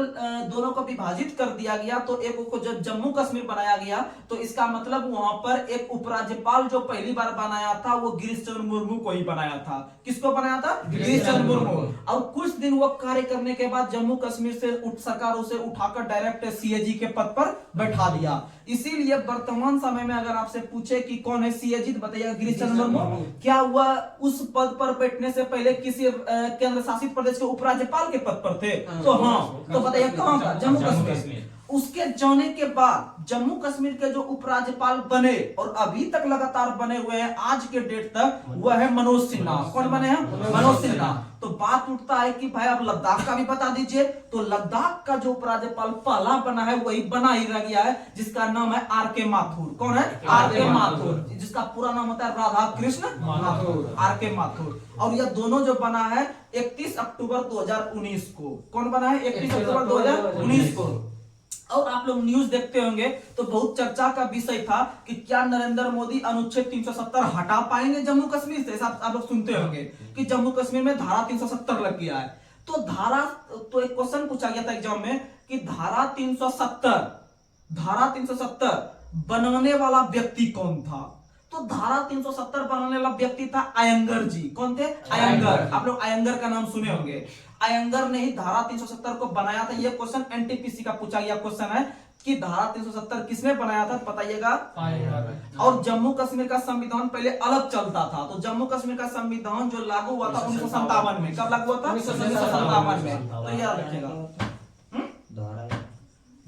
दोनों को विभाजित कर दिया गया तो एक को जब जम्मू कश्मीर बनाया गया तो इसका मतलब वहां पर एक उपराज्यपाल जो पहली बार बनाया था वो गिरीश चंद्र मुर्मू को ही बनाया था। किसको बनाया था? गिरीश चंद्र मुर्मू। और कुछ दिन वो कार्य करने के बाद जम्मू कश्मीर से सरकार उसे उठाकर डायरेक्ट सीएजी के पद पर बैठा दिया। इसीलिए वर्तमान समय में अगर आपसे पूछे कि कौन है सीएजी तो बताइएगा गिरीश चंद्र मुर्मू। क्या हुआ उस पद पर बैठने से पहले किसी केंद्र शासित प्रदेश के उपराज्यपाल के पद पर थे? तो हाँ, तो बताइए कहां का? जम्मू कश्मीर। उसके जाने के बाद जम्मू कश्मीर के जो उपराज्यपाल बने और अभी तक लगातार बने हुए हैं आज के डेट तक, वह है मनोज सिन्हा। कौन बने हैं? मनोज सिन्हा। तो बात उठता है कि भाई आप लद्दाख का भी बता दीजिए। तो लद्दाख का जो उपराज्यपाल पहला बना है वही बना ही रह गया है, जिसका नाम है आर.के. माथुर। कौन है? आर.के. माथुर, जिसका पूरा नाम होता है राधा कृष्ण माथुर, आर.के. माथुर। और यह दोनों जो बना है 31 अक्टूबर 2019 को। कौन बना है? 31 अक्टूबर 2019 को। और आप लोग न्यूज देखते होंगे तो बहुत चर्चा का विषय था कि क्या नरेंद्र मोदी अनुच्छेद 370 हटा पाएंगे जम्मू कश्मीर से। आप लोग सुनते होंगे कि जम्मू कश्मीर में धारा 370 लग गया है। तो एक क्वेश्चन पूछा गया था एग्जाम में कि धारा 370 बनाने वाला व्यक्ति कौन था। तो धारा 370 बनाने वाला व्यक्ति था अयंगर जी। कौन थे? अयंगर। आप लोग अयंगर का नाम सुने होंगे। अयंगर ने ही धारा 370 को बनाया था। यह क्वेश्चन एनटीपीसी का पूछा गया क्वेश्चन है कि धारा 370 किसने बनाया था, बताइएगा। और जम्मू कश्मीर का संविधान पहले अलग चलता था। तो जम्मू कश्मीर का संविधान जो लागू हुआ था 1957 में। कब लागू हुआ था? 1957 में। तो याद रखिएगा,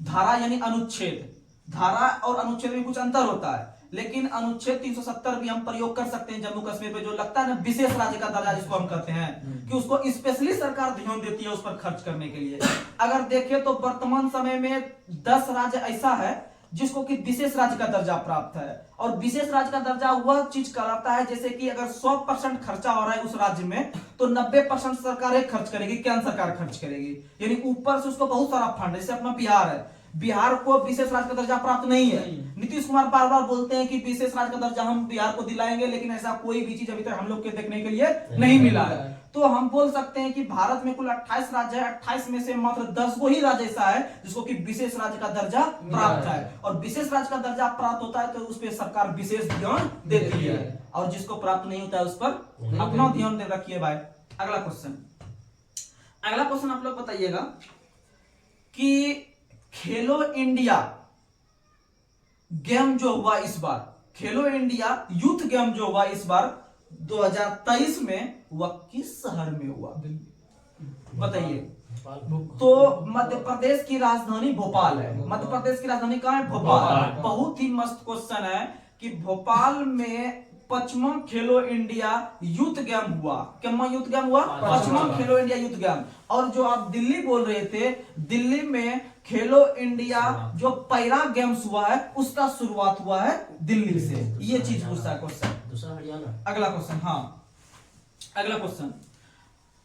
धारा यानी अनुच्छेद। धारा और अनुच्छेद में कुछ अंतर होता है, लेकिन अनुच्छेद 370 भी हम प्रयोग कर सकते हैं जम्मू कश्मीर पे। जो लगता है ना विशेष राज्य का दर्जा जिसको हम कहते हैं, कि उसको स्पेशली सरकार ध्यान देती है उस पर खर्च करने के लिए। अगर देखें तो वर्तमान समय में 10 राज्य ऐसा है जिसको कि विशेष राज्य का दर्जा प्राप्त है। और विशेष राज्य का दर्जा वह चीज कहलाता है जैसे कि अगर 100% खर्चा हो रहा है उस राज्य में तो 90% सरकार खर्च करेगी, केंद्र सरकार खर्च करेगी। यानी ऊपर से उसको बहुत सारा फंड, जैसे अपना बिहार है, बिहार को विशेष राज्य का दर्जा प्राप्त नहीं है। नीतीश कुमार बार बार बोलते हैं कि विशेष राज्य का दर्जा हम बिहार को दिलाएंगे, लेकिन ऐसा कोई भी चीज अभी तक हम लोग के देखने के लिए नहीं मिला है। तो हम बोल सकते हैं कि भारत में कुल 28 राज्य है, 28 में से मात्र 10 को ही राज्य ऐसा है जिसको कि विशेष राज्य का दर्जा प्राप्त है। और विशेष राज्य का दर्जा प्राप्त होता है तो उस पर सरकार विशेष ध्यान देती है, और जिसको प्राप्त नहीं होता है उस पर अपना ध्यान दे रखिए भाई। अगला क्वेश्चन आप लोग बताइएगा कि खेलो इंडिया गेम जो हुआ इस बार, खेलो इंडिया यूथ गेम जो हुआ इस बार 2023 में, वह किस शहर में हुआ बताइए। तो मध्य प्रदेश की राजधानी भोपाल है। मध्य प्रदेश की राजधानी कहां है? भोपाल। बहुत ही मस्त क्वेश्चन है कि भोपाल में 55वां खेलो इंडिया यूथ गेम हुआ। क्या यूथ गेम हुआ? 55वां खेलो इंडिया यूथ गेम। और जो आप दिल्ली बोल रहे थे, दिल्ली में खेलो इंडिया जो पैरा गेम्स हुआ है उसका शुरुआत हुआ है दिल्ली से। ये चीज पूछता है क्वेश्चन। दूसरा हरियाणा। अगला क्वेश्चन, हाँ अगला क्वेश्चन,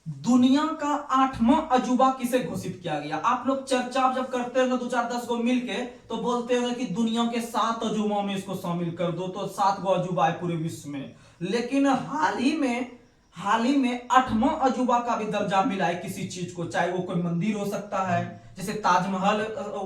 दुनिया का 8वां अजूबा किसे घोषित किया गया? आप लोग चर्चा जब करते होंगे 2-4-10 को मिलके तो बोलते होंगे कि दुनिया के 7 अजूबों में इसको शामिल कर दो, तो 7 गो अजूबा है पूरे विश्व में। लेकिन हाल ही में 8वां अजूबा का भी दर्जा मिला है किसी चीज को, चाहे वो कोई मंदिर हो सकता है, जैसे ताजमहल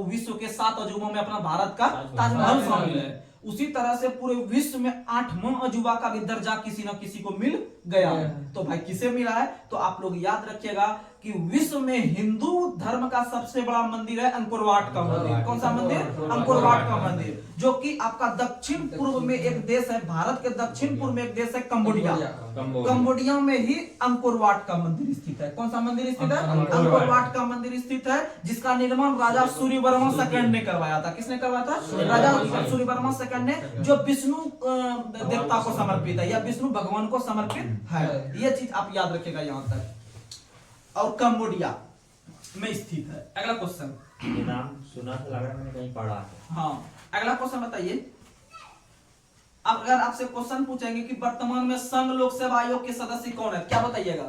विश्व के 7 अजूबों में अपना भारत का ताजमहल शामिल है। उसी तरह से पूरे विश्व में 8वां अजूबा का भी दर्जा किसी न किसी को मिल गया है। तो भाई किसे मिला है? तो आप लोग याद रखिएगा कि विश्व में हिंदू धर्म का सबसे बड़ा मंदिर है अंकुरवाट का मंदिर। कौन सा मंदिर? अंकुरवाट का मंदिर, जो कि आपका दक्षिण पूर्व में एक देश है, भारत के दक्षिण पूर्व में एक देश है कंबोडिया। कंबोडिया में ही अंकुरवाट का मंदिर स्थित है। कौन सा मंदिर स्थित है? अंकुरवाट का मंदिर स्थित है, जिसका निर्माण राजा सूर्यवर्मा सेकंड ने करवाया था। किसने करवाया था? राजा सूर्यवर्मा सेकंड ने, जो विष्णु देवता को समर्पित है या विष्णु भगवान को समर्पित है। ये चीज आप याद रखिएगा यहाँ तक। और कंबोडिया में स्थित है। अगला क्वेश्चन, नाम सुना था, लग रहा मैंने कहीं पढ़ा है। हाँ अगला क्वेश्चन बताइए। अब अगर आपसे क्वेश्चन पूछेंगे कि वर्तमान में संघ लोक सेवा आयोग के सदस्य कौन है, क्या बताइएगा?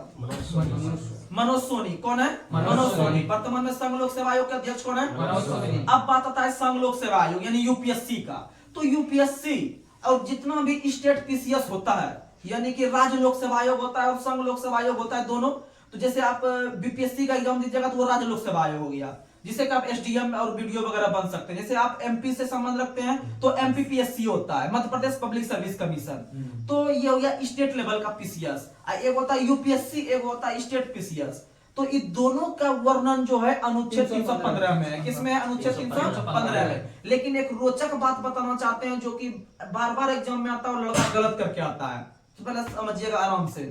मनोज सोनी। कौन है? मनोज सोनी। वर्तमान में संघ लोक सेवा आयोग के अध्यक्ष कौन है? मनोज सोनी। अब बात आता है संघ लोक सेवा आयोग यानी यूपीएससी का। तो यूपीएससी और जितना भी स्टेट पीसीएस होता है, यानी कि राज्य लोक सेवा आयोग होता है और संघ लोक सेवा आयोग होता है, दोनों। तो जैसे आप बीपीएससी का एग्जाम दीजिएगा तो वो राज्य लोक सेवा आयोग हो गया, जिससे कि आप एसडीएम और वीडियो वगैरह बन सकते हैं। जैसे आप एमपी से संबंध रखते हैं तो एमपीपीएससी होता है, Madhya Pradesh public service commission. तो ये हो गया स्टेट लेवल का पीसीएस। एक होता है यूपीएससी, एक होता है स्टेट पीसीएस। तो इन दोनों का वर्णन जो है अनुच्छेद 315 में है। किसमें है? अनुच्छेद 315 में। लेकिन एक रोचक बात बताना चाहते हैं जो कि बार बार एग्जाम में आता है और लड़का गलत करके आता है, तो पहले समझिएगा आराम से।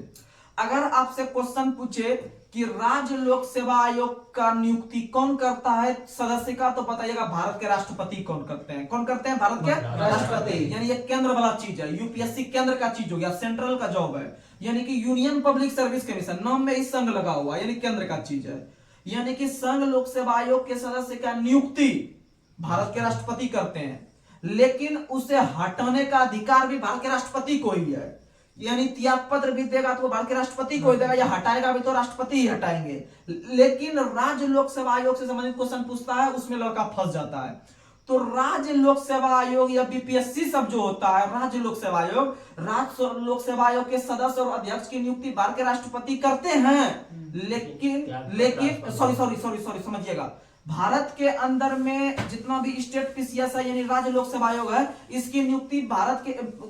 अगर आपसे क्वेश्चन पूछे कि राज्य लोक सेवा आयोग का नियुक्ति कौन करता है सदस्य का, तो बताइएगा भारत के राष्ट्रपति कौन करते हैं। कौन करते हैं? भारत के राष्ट्रपति। यानी ये केंद्र वाला चीज है, यूपीएससी केंद्र का चीज हो गया, सेंट्रल का जॉब है, यानी कि यूनियन पब्लिक सर्विस कमीशन, नाम में ही संघ लगा हुआ, यानी केंद्र का चीज है। यानी कि संघ लोक सेवा आयोग के सदस्य का नियुक्ति भारत के राष्ट्रपति करते हैं, लेकिन उसे हटाने का अधिकार भी भारत के राष्ट्रपति को ही है। यानी त्याग पत्र भी देगा तो वो भारत के राष्ट्रपति को ही देगा, या हटाएगा भी तो राष्ट्रपति ही हटाएंगे। लेकिन राज्य लोक सेवा आयोग से संबंधित क्वेश्चन पूछता है, उसमें लड़का फंस जाता है। तो राज्य लोक सेवा आयोग या बीपीएससी सब जो होता है, राज्य लोक सेवा आयोग, राज्य लोक सेवा आयोग के सदस्य और अध्यक्ष की नियुक्ति भारत के राष्ट्रपति करते हैं। लेकिन सॉरी समझिएगा, भारत के अंदर में जितना भी स्टेट पीसीएस है यानी राज्य लोक सेवा आयोग है, इसकी नियुक्ति भारत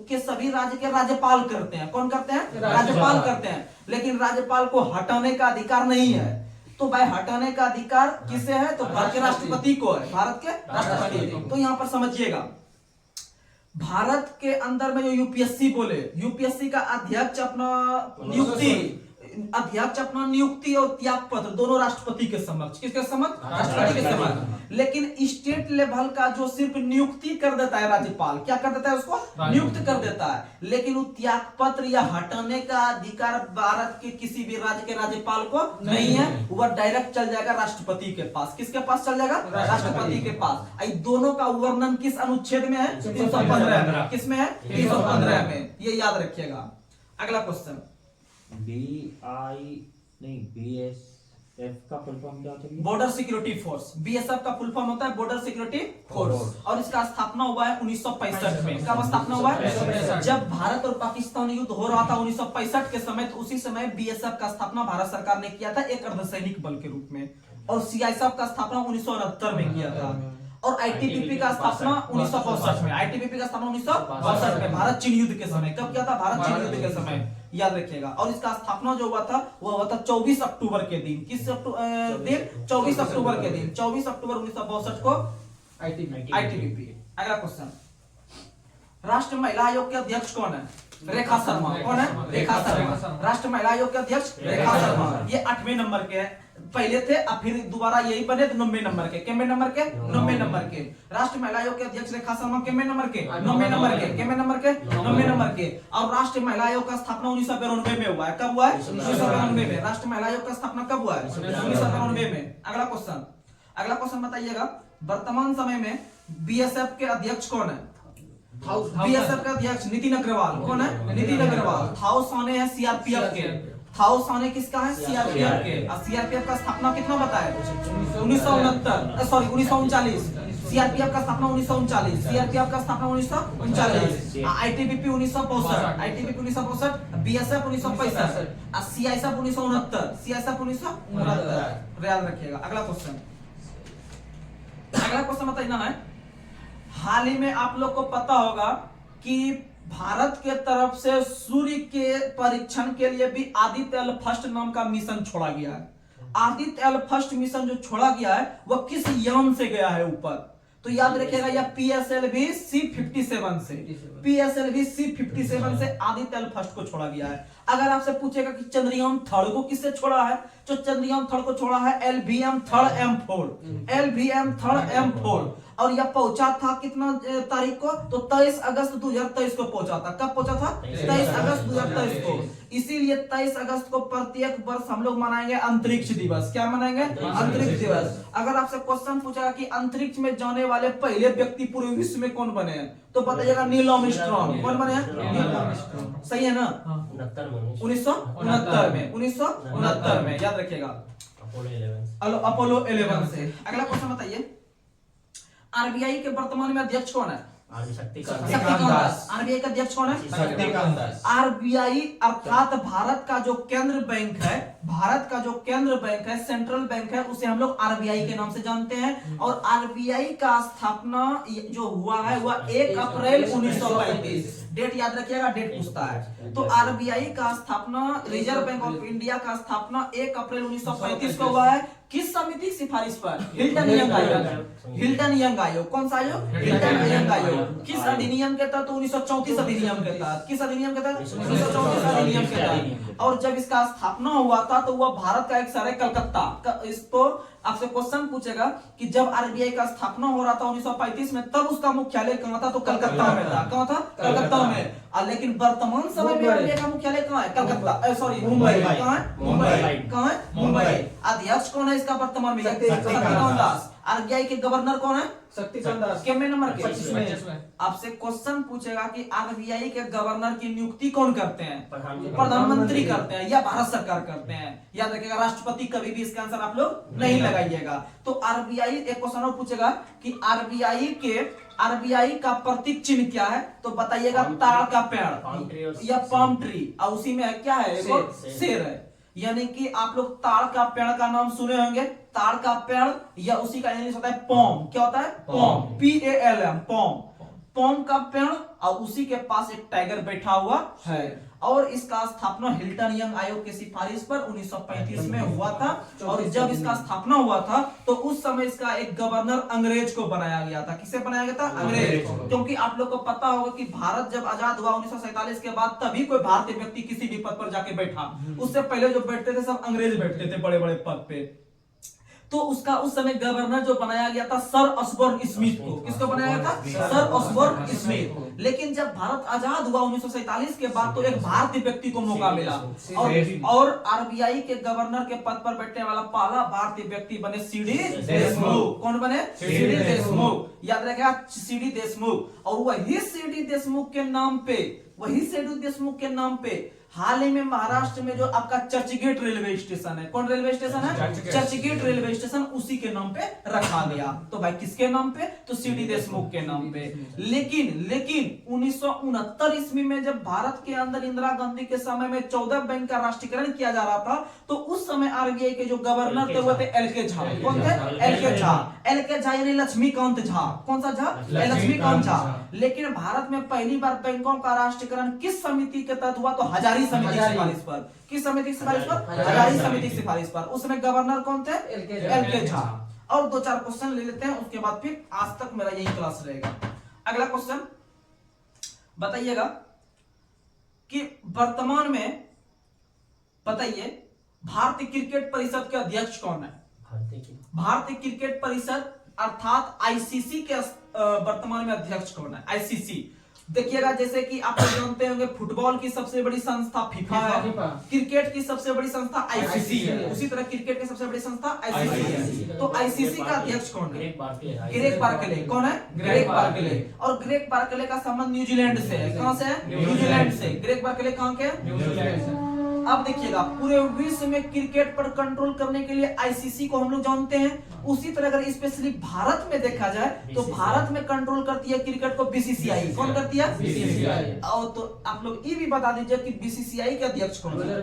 के सभी राज्य के राज्यपाल करते हैं। कौन करते हैं? राज्यपाल करते हैं। लेकिन राज्यपाल को हटाने का अधिकार नहीं है। तो भाई हटाने का अधिकार किसे है? तो भारत के राष्ट्रपति को है, भारत के राष्ट्रपति। तो यहां पर समझिएगा, भारत के अंदर में जो यूपीएससी बोले, यूपीएससी का अध्यक्ष अपना नियुक्ति और त्याग पत्र दोनों राष्ट्रपति के समक्ष, किसके समक्ष? राष्ट्रपति के समक्ष। लेकिन स्टेट लेवल का जो सिर्फ नियुक्ति कर देता है राज्यपाल, क्या कर देता है? उसको नियुक्त कर देता है। लेकिन वो त्याग पत्र या हटाने का अधिकार भारत के किसी भी राज्य के राज्यपाल को नहीं है, वह डायरेक्ट चल जाएगा राष्ट्रपति के पास। किसके पास चल जाएगा? राष्ट्रपति के पास। दोनों का वर्णन किस अनुच्छेद में है? 315 में। किसमें है? 315 में। ये याद रखिएगा। अगला क्वेश्चन, बीएसएफ का फुल फॉर्म क्या होता है? Border security force. बीएसएफ का फुल फॉर्म होता है बॉर्डर सिक्योरिटी फोर्स, और इसका स्थापना हुआ है 1965 में। कब स्थापना हुआ है? जब भारत और पाकिस्तान युद्ध हो रहा था 1965 के समय, तो उसी समय बीएसएफ का स्थापना भारत सरकार ने किया था एक अर्धसैनिक बल के रूप में। और सीआईएसएफ का स्थापना 1969 में किया था। और आईटीबीपी का स्थापना 1965 में। आईटीबीपी का स्थापना 1962 में, भारत चीन युद्ध के समय। कब किया था? भारत चीन युद्ध के समय, याद रखिएगा। और इसका स्थापना जो हुआ था वो हुआ था 24 अक्टूबर के दिन। किस दिन? 24 अक्टूबर के दिन, 24 अक्टूबर 1962 को आईटीबीपी। अगला क्वेश्चन, राष्ट्रीय महिला आयोग के अध्यक्ष कौन है? रेखा शर्मा। कौन है? रेखा शर्मा। राष्ट्रीय महिला आयोग के अध्यक्ष रेखा शर्मा। ये 8वें नंबर के हैं, पहले थे, अब फिर दोबारा यही बने तो 9वें नंबर के। कितने नंबर के? 9वें नंबर के। राष्ट्रीय महिला आयोग के अध्यक्ष रेखा शर्मा कितने नंबर के? 9वें नंबर के। कितने नंबर के? 9वें नंबर के। और राष्ट्रीय महिला आयोग का स्थापना 1992 में हुआ है। कब हुआ है? 1992 में। राष्ट्रीय महिला आयोग का स्थापना कब हुआ है? 1992 में। अगला क्वेश्चन बताइएगा, वर्तमान समय में बीएसएफ के अध्यक्ष कौन है? बीएसएफ का अध्यक्ष नितिन अग्रवाल। कौन है? नितिन अग्रवाल। थाओ साने है सीआरपीएफ के। थाओ साने किसका है? सीआरपीएफ के। और सीआरपीएफ का स्थापना कितना बताया? 1939। सीआरपीएफ का स्थापना 1939। सीआरपीएफ का स्थापना 1939। आईटीबीपी 1965। आईटीबीपी 1965। बीएसएफ 1965। और सीआईएसएफ 1969। सीआईएसएफ 1969। याद रखिएगा। अगला क्वेश्चन बताइए है, हाल ही में आप लोग को पता होगा कि भारत के तरफ से सूर्य के परीक्षण के लिए भी आदित्य एल फर्स्ट नाम का मिशन छोड़ा गया है। आदित्य एल फर्स्ट मिशन जो छोड़ा गया है वह किस यान से गया है ऊपर? तो याद रखिएगा, यह पीएसएलवी C57 से, पीएसएलवी C57 से आदित्य एल फर्स्ट को छोड़ा गया है। अगर आपसे पूछेगा कि चंद्रयान थर्ड को किससे छोड़ा है, तो चंद्रयान थर्ड को छोड़ा है LVM third M4, LVM third M4। और यह पहुंचा था कितना तारीख को? तो 23 अगस्त 2023 को पहुंचा था। कब पहुंचा था? 23 अगस्त 2023 को। इसीलिए 23 अगस्त को प्रत्येक वर्ष हम लोग मनाएंगे अंतरिक्ष दिवस। क्या मनाएंगे? अंतरिक्ष दिवस। अगर आपसे क्वेश्चन पूछा कि अंतरिक्ष में जाने वाले पहले व्यक्ति पूरे विश्व में कौन बने हैं, तो बताइएगा नील आर्मस्ट्रांग। कौन बने हैं? सही है ना? 1969 में। 1969 में, याद रखिएगा। अपोलो 11 से। अगला क्वेश्चन बताइए, आरबीआई के वर्तमान में अध्यक्ष कौन है? शक्तिकांत दास। आरबीआई का अध्यक्ष कौन है? शक्तिकांत दास। आरबीआई अर्थात भारत का जो केंद्र बैंक है, भारत का जो केंद्र बैंक है, सेंट्रल बैंक है, उसे हम लोग आरबीआई के नाम से जानते हैं। और आरबीआई का स्थापना जो हुआ है वह 1 अप्रैल 1935। डेट याद रखिएगा, डेट पूछता है। तो आरबीआई का स्थापना, रिजर्व बैंक ऑफ इंडिया का स्थापना 1 अप्रैल 1935 को हुआ है। किस समिति की सिफारिश पर? हिल्टन यंग आयोग। हिल्टन यंग आयोग। कौन सा आयोग? हिल्टन यंग आयोग। किस अधिनियम के तहत? 1934 अधिनियम के तहत। किस अधिनियम के तहत? 1934 अधिनियम के तहत। और जब इसका स्थापना हुआ था तो वह भारत का एक शहर है कलकत्ता। इसको आपसे क्वेश्चन पूछेगा कि जब आरबीआई का स्थापना हो रहा था 1935 में, तब उसका मुख्यालय कहां था? तो कलकत्ता में था। कहां था? कलकत्ता में। लेकिन वर्तमान समय में आरबीआई का मुख्यालय कहां है? कलकत्ता, सॉरी मुंबई। कहां है? मुंबई। कहां है? मुंबई। अध्यक्ष कौन है इसका वर्तमान में? शक्तिकांत दास। आरबीआई के गवर्नर कौन है? शक्तिकांत दास। कितने नंबर के? 25 में। आपसे क्वेश्चन पूछेगा कि आरबीआई के गवर्नर की नियुक्ति कौन करते हैं? प्रधानमंत्री करते हैं या भारत सरकार करते हैं? याद रखिएगा, राष्ट्रपति कभी भी इसका आंसर आप लोग नहीं लगाइएगा। तो आरबीआई, एक क्वेश्चन और पूछेगा कि आरबीआई का प्रतीक चिन्ह क्या है? तो बताइएगा, ताड़ का पेड़ या पाम ट्री। और उसी में क्या है? शेर है। यानी कि आप लोग ताड़ का पेड़ का नाम सुने होंगे। ताड़ का पेड़ या उसी का इंग्लिश होता है पॉम। क्या होता है? पॉम, PALM, पॉम। पॉम का पेड़ और उसी के पास एक टाइगर बैठा हुआ है। और इसका स्थापना हिल्टन यंग आयोग की सिफारिश पर 1935 में हुआ था। और जब इसका स्थापना हुआ था तो उस समय इसका एक गवर्नर अंग्रेज को बनाया गया था। किसे बनाया गया था? अंग्रेज। क्योंकि आप लोग को पता होगा कि भारत जब आजाद हुआ 1947 के बाद, तभी कोई भारतीय व्यक्ति किसी भी पद पर जाके बैठा। उससे पहले जो बैठते थे सब अंग्रेज बैठते थे बड़े बड़े पद पे। तो उसका उस समय गवर्नर जो बनाया गया था सर ऑसबोर्न स्मिथ को। किसको बनाया गया था? Sir Osborne Smith. लेकिन जब भारत आजाद हुआ 1947 के बाद तो एक भारतीय व्यक्ति को मौका मिला और आरबीआई के गवर्नर के पद पर बैठने वाला पहला भारतीय व्यक्ति बने CD देशमुख। कौन बने? CD देशमुख। याद रखेगा, CD देशमुख। और वही CD देशमुख के नाम पे हाल ही में महाराष्ट्र में जो आपका चर्चगेट रेलवे स्टेशन है, कौन रेलवे स्टेशन है? चर्चगेट रेलवे स्टेशन, उसी के नाम पे रखा गया। तो भाई किसके नाम पे? तो CD देशमुख के नाम पे। लेकिन 1969 ईस्वी में जब भारत के अंदर इंदिरा गांधी के समय में 14 बैंक का राष्ट्रीयकरण किया जा रहा था, तो उस समय आरबीआई के जो गवर्नर थे वो थे LK झा। कौन थे? LK झा। LK झा यानी लक्ष्मीकांत झा। कौन सा झा? लक्ष्मीकांत झा। लेकिन भारत में पहली बार बैंकों का राष्ट्रीयकरण किस समिति के तहत हुआ? तो हजारी समिति की सिफारिश पर। किस समिति की सिफारिश पर? हजारी समिति की सिफारिश पर। उसमें गवर्नर कौन थे? LK झा। और 2-4 क्वेश्चन ले लेते हैं, उसके बाद फिर आज तक मेरा यही क्लास रहेगा। अगला क्वेश्चन बताइएगा कि वर्तमान में बताइए भारतीय क्रिकेट परिषद के अध्यक्ष कौन है? भारतीय क्रिकेट परिषद अर्थात आईसीसी के वर्तमान में अध्यक्ष कौन है? आईसीसी देखिएगा, जैसे कि आप लोग जानते होंगे फुटबॉल की सबसे बड़ी संस्था फीफा है, क्रिकेट की सबसे बड़ी संस्था आईसीसी है, उसी तरह क्रिकेट की सबसे बड़ी संस्था आईसीसी है। तो आईसीसी का अध्यक्ष कौन है? Greg Barclay. कौन है? Greg Barclay. और ग्रेग बार्कले का संबंध न्यूजीलैंड से है। कहां से है? न्यूजीलैंड से। ग्रेग बार्कले कहां के? न्यूजीलैंड से। अब देखिएगा, पूरे विश्व में क्रिकेट पर कंट्रोल करने के लिए आईसीसी को हम लोग जानते हैं। उसी तरह अगर स्पेशली भारत में देखा जाए तो भारत में कंट्रोल करती है क्रिकेट को बीसीसीआई। कौन करती है? बीसीसीआई। और तो आप लोग ये भी बता दीजिए कि बीसीसीआई के अध्यक्ष कौन है?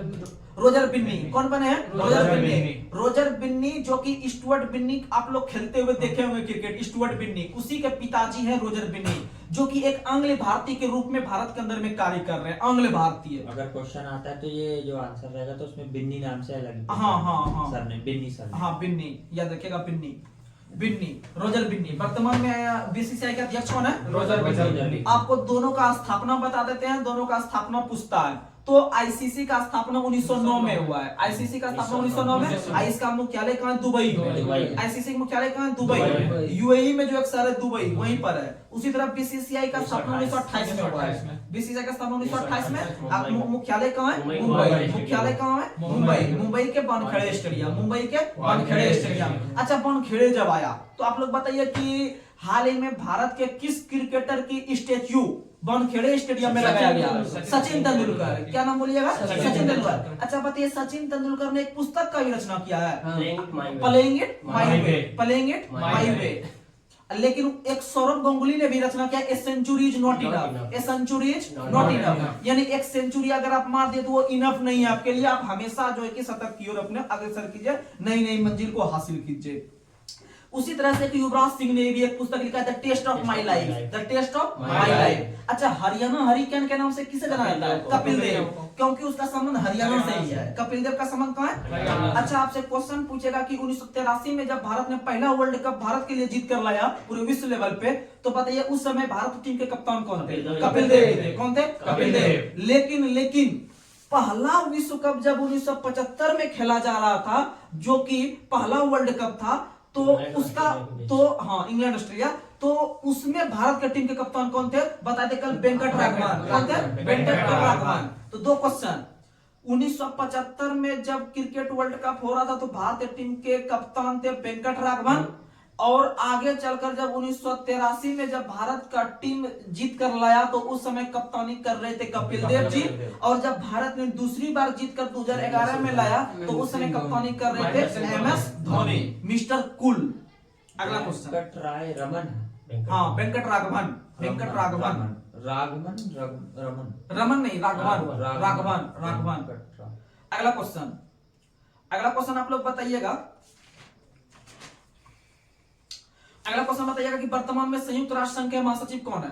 रोजर बिन्नी। कौन बने हैं? रोजर बिन्नी। रोजर बिन्नी जो कि स्टुअर्ट बिन्नी आप लोग खेलते हुए देखे होंगे क्रिकेट, स्टुअर्ट बिन्नी उसी के पिताजी हैं रोजर बिन्नी, जो कि एक आंग्ल भारतीय के रूप में भारत के अंदर में कार्य कर रहे हैं। आंग्ल भारतीय। अगर क्वेश्चन आता है तो ये जो आंसर रहेगा तो उसमें बिन्नी नाम से अलग। हाँ सर ने बिन्नी सर। हाँ बिन्नी, याद रखिएगा बिन्नी, रोजर बिन्नी। वर्तमान में बीसीसीआई का अध्यक्ष कौन है? रोजर बिन्नी। आपको दोनों का स्थापना बता देते हैं, दोनों का स्थापना पूछता है। तो आईसीसी का स्थापना 1909 में हुआ है। आईसीसी का स्थापना 1909 में। इसका मुख्यालय कहां है? दुबई में। आईसीसी का मुख्यालय कहां है? दुबई। यूएई में जो एक शहर है दुबई, वहीं पर है। उसी तरह बीसीसीआई का स्थापना 1928 में हुआ है। बीसीसीआई का स्थापना 1928 में। मुख्यालय कहां है? मुंबई। मुख्यालय कहां है? मुंबई। मुंबई के वानखेड़े स्टेडियम। मुंबई के वानखेड़े स्टेडियम। अच्छा, वानखेड़े जब आया तो आप लोग बताइए कि हाल ही में भारत के किस क्रिकेटर की स्टैच्यू वानखेड़े स्टेडियम में लगाया गया? सचिन तेंदुलकर। क्या नाम बोलिएगा? सचिन तेंदुलकर। अच्छा बताइए, सचिन तेंदुलकर ने एक पुस्तक का भी रचना किया है, playing it my way. Playing it my way. लेकिन एक सौरभ गांगुली ने भी रचना किया, a century is not enough. A century is not enough, यानी एक सेंचुरी अगर आप मार दे तो वो इनफ नहीं है आपके लिए। आप हमेशा जो है कि शतक की ओर अपने अग्रसर कीजिए, नई नई मंजिल को हासिल कीजिए। उसी तरह से युवराज सिंह ने भी एक पुस्तक लिखा, the test of my life. The test of my life. अच्छा, हरियाणा हरिकेन के नाम से किसे जाना जाता है? कपिल देव, क्योंकि उसका संबंध हरियाणा से ही है। कपिल देव का संबंध कहां है? अच्छा, आपसे क्वेश्चन पूछेगा कि 1983 में जब भारत ने पहला वर्ल्ड कप भारत के लिए जीत कर लाया पूरे विश्व लेवल पे, तो बताइए उस समय भारत टीम के कप्तान कौन थे? कपिल देव थे। कौन थे? कपिल देव। लेकिन पहला विश्व कप जब 1975 में खेला जा रहा था, जो कि पहला वर्ल्ड कप था, तो उसका तो हाँ इंग्लैंड ऑस्ट्रेलिया, तो उसमें भारत के टीम के कप्तान कौन थे बताते कल? वेंकट राघवन। कौन थे? वेंकट राघवन। तो दो क्वेश्चन, 1975 में जब क्रिकेट वर्ल्ड कप हो रहा था तो भारतीय टीम के कप्तान थे वेंकट राघवन, और आगे चलकर जब 1983 में जब भारत का टीम जीत कर लाया तो उस समय कप्तानी कर रहे थे कपिल देव जी, और जब भारत ने दूसरी बार जीत कर 2011 में लाया तो उस समय कप्तानी कर रहे थे MS धोनी, मिस्टर कूल। अगला क्वेश्चन, वेंकटराय रमन। हाँ वेंकट राघवन, वेंकट राघवन, रमन नहीं, राघवन, राघवन, राघवन। अगला क्वेश्चन, अगला क्वेश्चन आप लोग बताइएगा, अगला क्वेश्चन बताइएगा कि वर्तमान में संयुक्त राष्ट्र संघ के महासचिव कौन है?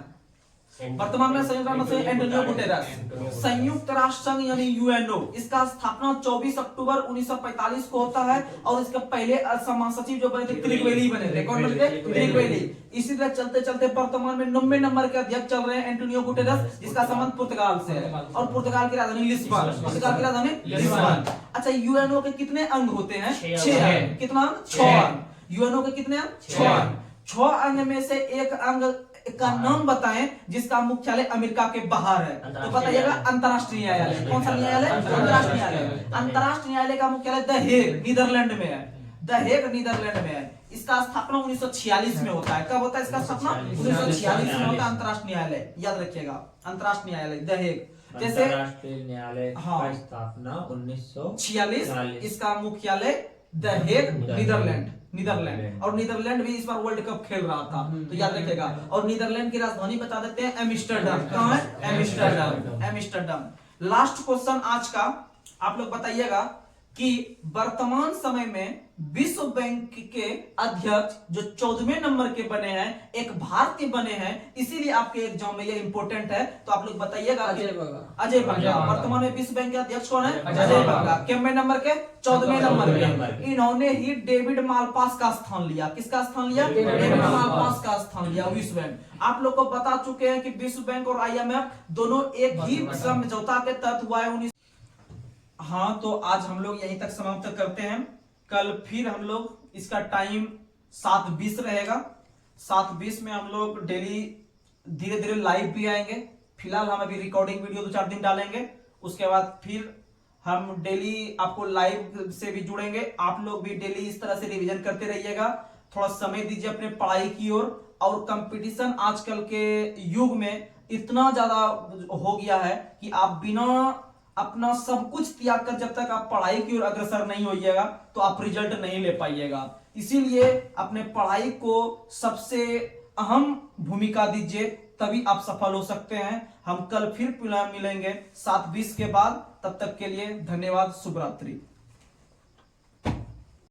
वर्तमान में संयुक्त राष्ट्र संघ एंटोनियो गुटेरेस। संयुक्त राष्ट्र संघ यानी UNO, इसका स्थापना 24 अक्टूबर 1945 को होता है, और इसके पहले महासचिव जो बने थे त्रिवेली बने थे। कौन बने थे? त्रिवेली। इसी तरह चलते चलते वर्तमान में 90 नंबर के अध्यक्ष चल रहे हैं एंटोनियो गुटेरेस, जिसका संबंध पुर्तगाल से है, और पुर्तगाल की राजधानी लिस्बन। पुर्तगाल की राजधानी लिस्बन। अच्छा, UNO के कितने अंग होते हैं? 6 अंग। कितना अंग? 6 अंग। UNO के कितने अंग? 6 अंग। 6 अंग में से एक अंग का नाम बताएं जिसका मुख्यालय अमेरिका के बाहर है, तो बताइएगा अंतरराष्ट्रीय न्यायालय। कौन सा न्यायालय? अंतरराष्ट्रीय न्यायालय। अंतरराष्ट्रीय न्यायालय का मुख्यालय द हेग, नीदरलैंड में है। द हेग नीदरलैंड में है। इसका स्थापना 1946 में होता है। कब होता है इसका स्थापना? 1946 में होता है अंतरराष्ट्रीय न्यायालय, याद रखिएगा, अंतरराष्ट्रीय न्यायालय द हेग। जैसे अंतरराष्ट्रीय न्यायालय की स्थापना 1946, इसका मुख्यालय द हेग, नीदरलैंड, नीदरलैंड। और नीदरलैंड भी इस बार वर्ल्ड कप खेल रहा था, तो याद रखिएगा। और नीदरलैंड की राजधानी बता देते हैं एम्स्टर्डम। कहां है? Amsterdam, Amsterdam. लास्ट क्वेश्चन आज का, आप लोग बताइएगा कि वर्तमान समय में विश्व बैंक के अध्यक्ष जो 14वें नंबर के बने हैं, एक भारतीय बने हैं, इसीलिए आपके एग्जाम में ये इंपॉर्टेंट है, तो आप लोग बताइएगा। अजय बंगा। वर्तमान में विश्व बैंक के अध्यक्ष कौन है? अजय बंगा। कितने नंबर के? 14वें नंबर के। इन्होंने ही डेविड मालपास का स्थान लिया। किसका स्थान लिया? डेविड मालपास का स्थान लिया विश्व बैंक। आप लोग को बता चुके हैं कि विश्व बैंक और IMF दोनों एक ही समझौता के तहत हुआ है। हाँ, तो आज हम लोग यहीं तक समाप्त करते हैं। कल फिर हम लोग, इसका टाइम 7:20 रहेगा। 7:20 में हम लोग डेली धीरे धीरे लाइव भी आएंगे। फिलहाल हम अभी रिकॉर्डिंग वीडियो 2-4 दिन डालेंगे, उसके बाद फिर हम डेली आपको लाइव से भी जुड़ेंगे। आप लोग भी डेली इस तरह से रिवीजन करते रहिएगा। थोड़ा समय दीजिए अपने पढ़ाई की ओर। और कंपटीशन आजकल के युग में इतना ज्यादा हो गया है कि आप बिना अपना सब कुछ त्याग कर जब तक आप पढ़ाई की ओर अग्रसर नहीं होइएगा तो आप रिजल्ट नहीं ले पाइएगा। इसीलिए अपने पढ़ाई को सबसे अहम भूमिका दीजिए, तभी आप सफल हो सकते हैं। हम कल फिर मिलेंगे 7:20 के बाद। तब तक के लिए धन्यवाद। शुभ रात्रि।